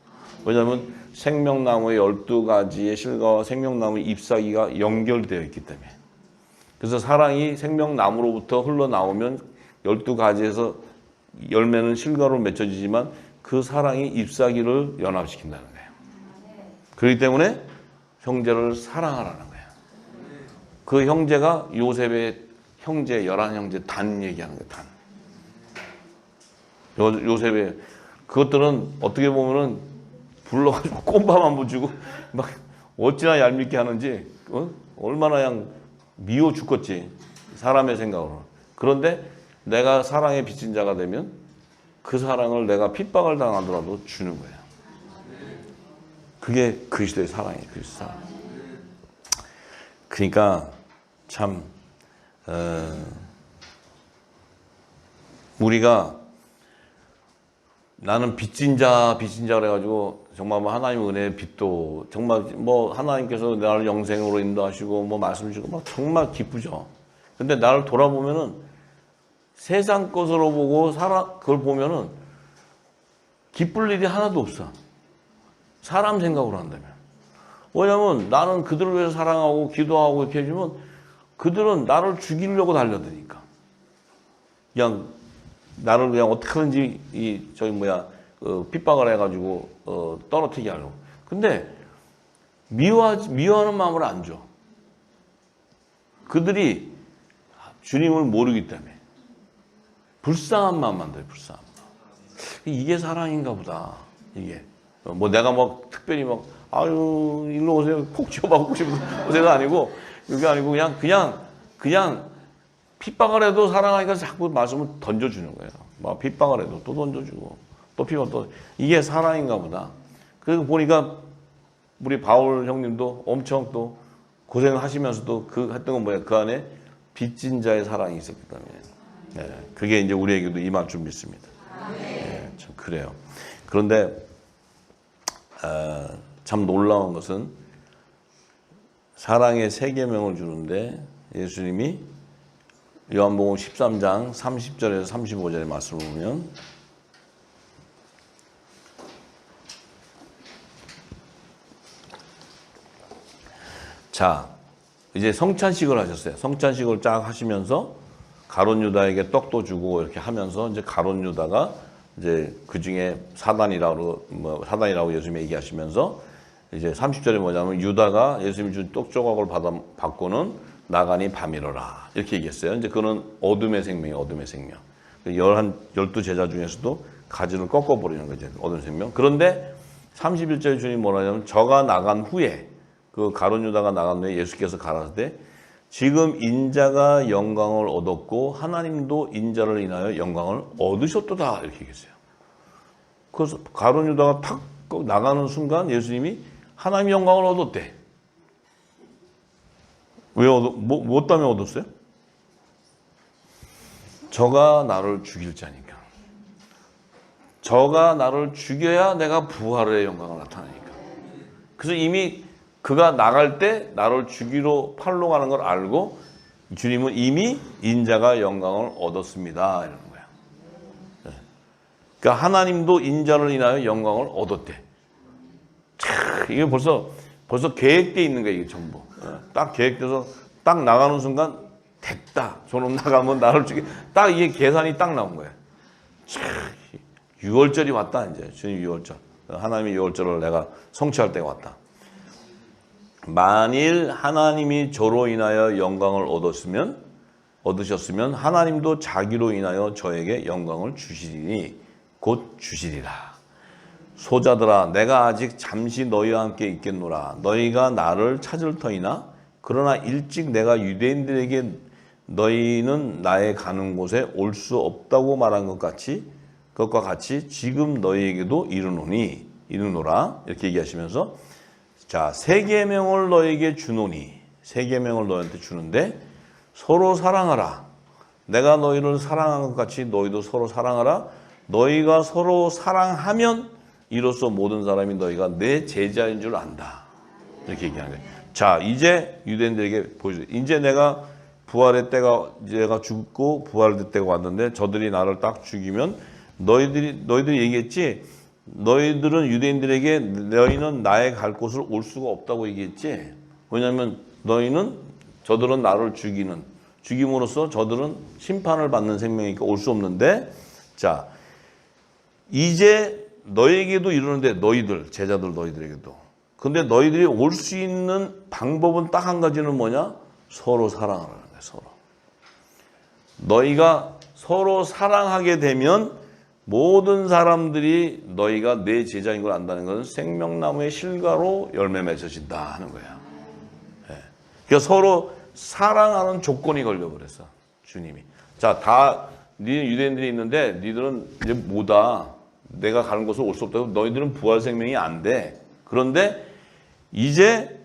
왜냐하면 생명나무의 12가지의 실과와 생명나무의 잎사귀가 연결되어 있기 때문에. 그래서 사랑이 생명나무로부터 흘러나오면 12가지에서 열매는 실과로 맺혀지지만 그 사랑이 잎사귀를 연합시킨다는 거예요. 그렇기 때문에 형제를 사랑하라는 거예요. 그 형제가 요셉의 형제, 11형제 단 얘기하는 거예요. 단. 요셉의 그것들은 어떻게 보면은 불러가지고 꼼밥 한 번 주고 막 어찌나 얄밉게 하는지 얼마나 그냥 미워 죽겠지. 사람의 생각으로. 그런데 내가 사랑에 빚진 자가 되면 그 사랑을 내가 핍박을 당하더라도 주는 거예요. 그게 그리스도의 사랑이에요. 그리스도 사랑. 그러니까 참 우리가 나는 빚진 자 그래가지고 정말 뭐 하나님의 은혜의 빚도 정말 뭐 하나님께서 나를 영생으로 인도하시고 뭐 말씀 주시고 막 정말 기쁘죠. 근데 나를 돌아보면은 세상 것으로 보고 그걸 보면은 기쁠 일이 하나도 없어. 사람 생각으로 한다면. 왜냐면 나는 그들을 위해서 사랑하고 기도하고 이렇게 해주면 그들은 나를 죽이려고 달려드니까. 그냥 나를 그냥 어떻게든지 핍박을 해가지고 떨어뜨리게 하려고. 근데 미워하는 마음을 안 줘. 그들이 주님을 모르기 때문에 불쌍한 마음만 돼요. 불쌍한 마음. 이게 사랑인가 보다. 이게 뭐 내가 막 특별히 막 아유 일로 오세요 콕 쥐어박고 싶은 오세가 아니고 그게 아니고 그냥 핍박을 해도 사랑하니까 자꾸 말씀을 던져주는 거예요. 막 핍박을 해도 또 던져주고 또 핍박 또 이게 사랑인가 보다. 그리고 보니까 우리 바울 형님도 엄청 또 고생을 하시면서도 그 했던 건 뭐야? 그 안에 빚진 자의 사랑이 있었기 때문에 네, 그게 이제 우리에게도 임할 줄 믿습니다. 네, 참 그래요. 그런데 참 놀라운 것은 사랑의 세 계명을 주는데 예수님이 요한복음 13장 30절에서 35절의 말씀을 보면 자 이제 성찬식을 하셨어요. 성찬식을 쫙 하시면서 가룟 유다에게 떡도 주고 이렇게 하면서 이제 가룟 유다가 이제 그 중에 사단이라고 예수님이 얘기하시면서 이제 30절에 뭐냐면 유다가 예수님이 준 떡 조각을 받고는 나가니 밤이러라 이렇게 얘기했어요. 이제 그거는 어둠의 생명이에요. 어둠의 생명. 12제자 중에서도 가지를 꺾어버리는 거죠. 어둠의 생명. 그런데 31절에 주님이 뭐라 하냐면 저가 나간 후에 그 가룟 유다가 나간 후에 예수께서 가라사대 때 지금 인자가 영광을 얻었고 하나님도 인자를 인하여 영광을 얻으셨도다 이렇게 얘기했어요. 그래서 가룟 유다가 탁 나가는 순간 예수님이 하나님의 영광을 얻었대. 왜 뭐 때문에 얻었어요? 저가 나를 죽일 자니까. 저가 나를 죽여야 내가 부활의 영광을 나타내니까. 그래서 이미 그가 나갈 때 나를 죽이러 팔로 가는 걸 알고 주님은 이미 인자가 영광을 얻었습니다. 이러는 거야. 그러니까 하나님도 인자를 인하여 영광을 얻었대. 이게 벌써 계획되어 있는 거야, 이게 전부. 딱 계획돼서 딱 나가는 순간 됐다. 저놈 나가면 나를 죽여. 딱 이게 계산이 딱 나온 거야. 6월절이 왔다, 이제. 주님 6월절. 하나님의 6월절을 내가 성취할 때가 왔다. 만일 하나님이 저로 인하여 영광을 얻으셨으면 하나님도 자기로 인하여 저에게 영광을 주시리니 곧 주시리라. 소자들아 내가 아직 잠시 너희와 함께 있겠노라. 너희가 나를 찾을 터이나 그러나 일찍 내가 유대인들에게 너희는 나의 가는 곳에 올 수 없다고 말한 것과 같이 지금 너희에게도 이르노라 이렇게 얘기하시면서 자, 세 계명을 너에게 주노니 세 계명을 너희한테 주는데 서로 사랑하라. 내가 너희를 사랑한 것 같이 너희도 서로 사랑하라. 너희가 서로 사랑하면 이로써 모든 사람이 너희가 내 제자인 줄 안다. 이렇게 얘기하는 거예요. 자, 이제 유대인들에게 보여줘. 이제 내가 부활의 때가 내가 죽고 부활의 때가 왔는데 저들이 나를 딱 죽이면 너희들이 얘기했지. 너희들은 유대인들에게 너희는 나의 갈 곳을 올 수가 없다고 얘기했지. 왜냐하면 저들은 나를 죽임으로써 저들은 심판을 받는 생명이니까 올 수 없는데 자 이제 너에게도 이르는데 제자들 너희들에게도 근데 너희들이 올 수 있는 방법은 딱 한 가지는 뭐냐? 서로 사랑하라는 거야. 서로 너희가 서로 사랑하게 되면 모든 사람들이 너희가 내 제자인 걸 안다는 것은 생명나무의 실과로 열매 맺어진다 하는 거야. 네. 그러니까 서로 사랑하는 조건이 걸려버렸어. 주님이. 자, 유대인들이 있는데 니들은 이제 뭐다. 내가 가는 곳을 올 수 없다고 너희들은 부활 생명이 안 돼. 그런데 이제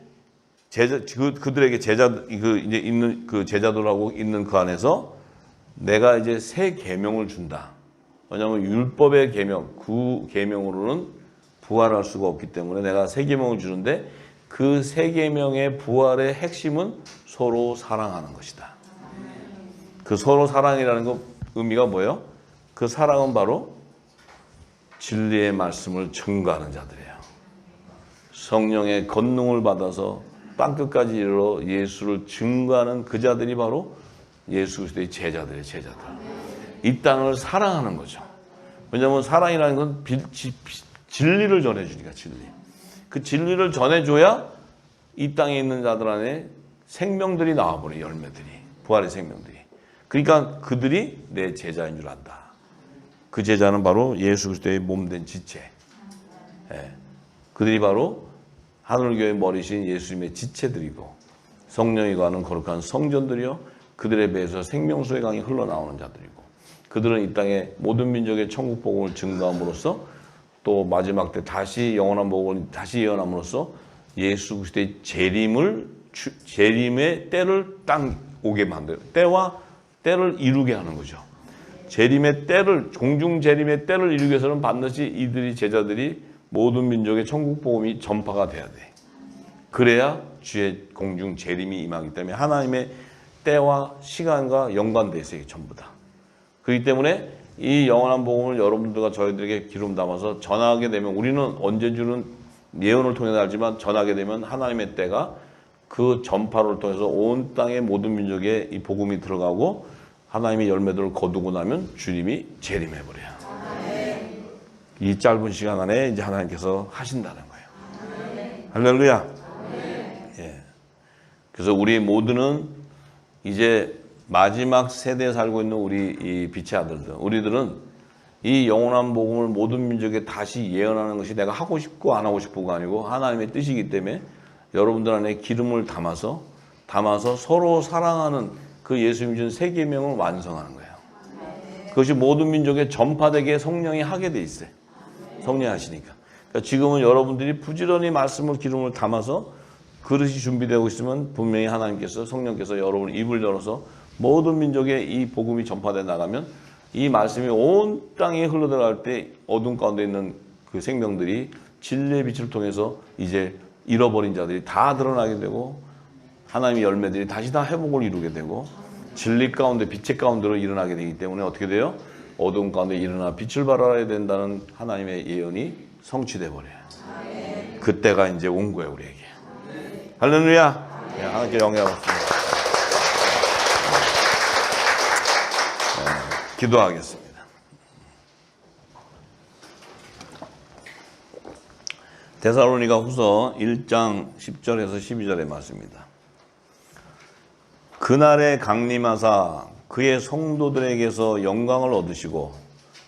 그들에게 이제 있는 그 제자들하고 있는 그 안에서 내가 이제 새 계명을 준다. 왜냐하면 율법의 계명, 그 계명으로는 부활할 수가 없기 때문에 내가 새 계명을 주는데 그 새 계명의 부활의 핵심은 서로 사랑하는 것이다. 그 서로 사랑이라는 거 의미가 뭐예요? 그 사랑은 바로 진리의 말씀을 증거하는 자들이에요. 성령의 권능을 받아서 땅끝까지 이르러 예수를 증거하는 그 자들이 바로 예수 그리스도의 제자들이에요. 제자들. 이 땅을 사랑하는 거죠. 왜냐하면 사랑이라는 건 진리를 전해주니까 진리. 그 진리를 전해줘야 이 땅에 있는 자들 안에 생명들이 나와버려요. 열매들이. 부활의 생명들이. 그러니까 그들이 내 제자인 줄 안다. 그 제자는 바로 예수 그리스도의 몸된 지체. 그들이 바로 하늘교회 머리신 예수님의 지체들이고 성령이 거하는 거룩한 성전들이요 그들의 배에서 생명수의 강이 흘러나오는 자들이고 그들은 이 땅에 모든 민족의 천국 복음을 증거함으로써 또 마지막 때 다시 영원한 복음을 다시 예언함으로써 예수 그리스도의 재림의 때를 딱 오게 만들어요. 때와 때를 이루게 하는 거죠. 재림의 때를 공중 재림의 때를 이루기 위해서는 반드시 이들이 제자들이 모든 민족의 천국 복음이 전파가 돼야 돼. 그래야 주의 공중 재림이 임하기 때문에 하나님의 때와 시간과 연관돼 있어요. 이게 전부 다. 그렇기 때문에 이 영원한 복음을 여러분들과 저희들에게 기름 담아서 전하게 되면 우리는 언제주는 예언을 통해서 알지만 전하게 되면 하나님의 때가 그 전파를 통해서 온 땅의 모든 민족에 이 복음이 들어가고 하나님의 열매들을 거두고 나면 주님이 재림해버려요. 이 짧은 시간 안에 이제 하나님께서 하신다는 거예요. 할렐루야. 예. 그래서 우리 모두는 이제 마지막 세대에 살고 있는 우리 이 빛의 아들들, 우리들은 이 영원한 복음을 모든 민족에 다시 예언하는 것이 내가 하고 싶고 안 하고 싶고가 아니고 하나님의 뜻이기 때문에 여러분들 안에 기름을 담아서 서로 사랑하는 그 예수님이 준 세 계명을 완성하는 거예요. 그것이 모든 민족에 전파되게 성령이 하게 돼 있어요. 성령이 하시니까. 그러니까 지금은 여러분들이 부지런히 말씀을 기름을 담아서 그릇이 준비되고 있으면 분명히 하나님께서 성령께서 여러분 입을 열어서 모든 민족에 이 복음이 전파돼 나가면 이 말씀이 온 땅에 흘러들어갈 때 어둠 가운데 있는 그 생명들이 진리의 빛을 통해서 이제 잃어버린 자들이 다 드러나게 되고 하나님의 열매들이 다시 다 회복을 이루게 되고 진리 가운데 빛의 가운데로 일어나게 되기 때문에 어떻게 돼요? 어둠 가운데 일어나 빛을 발하여야 된다는 하나님의 예언이 성취돼 버려요. 그때가 이제 온 거예요, 우리에게. 할렐루야. 네, 하나님께 영광받습니다. 기도하겠습니다. 데살로니가 후서 1장 10절에서 12절의 말씀입니다. 그날에 강림하사 그의 성도들에게서 영광을 얻으시고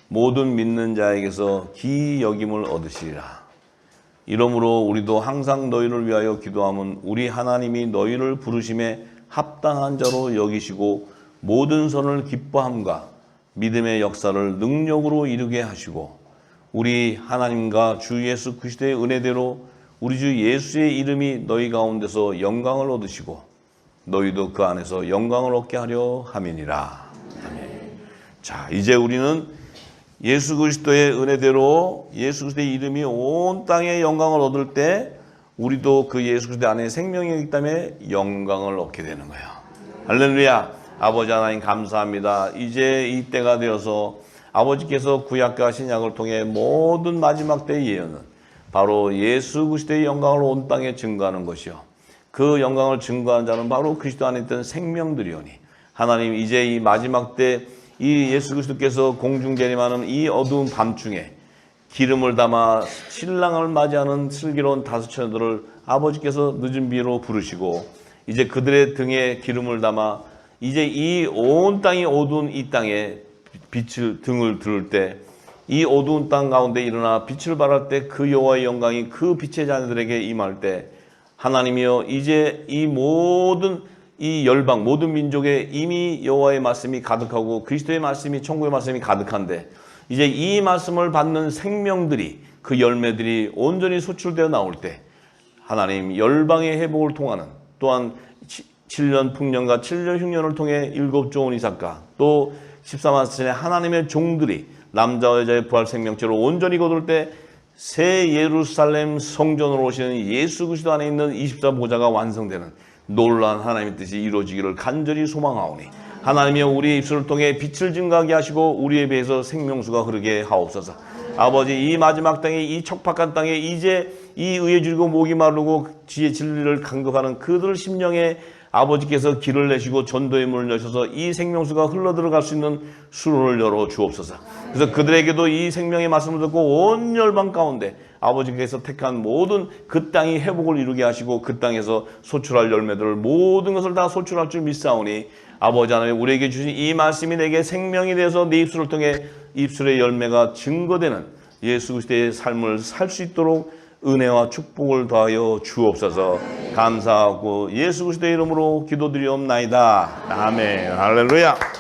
모든 믿는 자에게서 기이 여김을 얻으시리라. 이러므로 우리도 항상 너희를 위하여 기도함은 우리 하나님이 너희를 부르심에 합당한 자로 여기시고 모든 선을 기뻐함과 믿음의 역사를 능력으로 이루게 하시고 우리 하나님과 주 예수 그리스도의 은혜대로 우리 주 예수의 이름이 너희 가운데서 영광을 얻으시고 너희도 그 안에서 영광을 얻게 하려 함이니라. 아멘. 자, 이제 우리는 예수 그리스도의 은혜대로 예수 그리스도의 이름이 온 땅에 영광을 얻을 때 우리도 그 예수 그리스도 안에 생명이 있기 때문에 영광을 얻게 되는 거예요. 할렐루야. 아버지 하나님 감사합니다. 이제 이 때가 되어서 아버지께서 구약과 신약을 통해 모든 마지막 때의 예언은 바로 예수 그리스도의 영광을 온 땅에 증거하는 것이요. 그 영광을 증거하는 자는 바로 그리스도 안에 있던 생명들이오니 하나님 이제 이 마지막 때 이 예수 그리스도께서 공중재림하는 이 어두운 밤중에 기름을 담아 신랑을 맞이하는 슬기로운 다섯 처녀들을 아버지께서 늦은 비로 부르시고 이제 그들의 등에 기름을 담아 이제 이 온 땅이 어두운 이 땅에 빛을 등을 들을 때 이 어두운 땅 가운데 일어나 빛을 발할 때 그 여호와의 영광이 그 빛의 자녀들에게 임할 때 하나님이여 이제 이 모든 이 열방 모든 민족에 이미 여호와의 말씀이 가득하고 그리스도의 말씀이 천국의 말씀이 가득한데 이제 이 말씀을 받는 생명들이 그 열매들이 온전히 소출되어 나올 때 하나님 열방의 회복을 통하는 또한 7년 풍년과 7년 흉년을 통해 7 좋은 이삭과 또 14만 세의 하나님의 종들이 남자와 여자의 부활 생명체로 온전히 거둘 때 새 예루살렘 성전으로 오시는 예수 그리스도 안에 있는 24보좌가 완성되는 놀라운 하나님의 뜻이 이루어지기를 간절히 소망하오니 하나님이여 우리의 입술을 통해 빛을 증가하게 하시고 우리의 배에서 생명수가 흐르게 하옵소서. 아버지 이 마지막 땅에 이 척박한 땅에 이제 이 의에 줄이고 목이 마르고 지혜 진리를 간급하는 그들 심령에 아버지께서 길을 내시고 전도의 문을 여셔서 이 생명수가 흘러들어갈 수 있는 수로를 열어 주옵소서. 그래서 그들에게도 이 생명의 말씀을 듣고 온 열방 가운데 아버지께서 택한 모든 그 땅이 회복을 이루게 하시고 그 땅에서 소출할 열매들을 모든 것을 다 소출할 줄 믿사오니 아버지 하나님 우리에게 주신 이 말씀이 내게 생명이 되어서 내 입술을 통해 입술의 열매가 증거되는 예수 그리스도의 삶을 살 수 있도록 은혜와 축복을 더하여 주옵소서. 감사하고 예수 그리스도의 이름으로 기도드리옵나이다. 아멘. 할렐루야.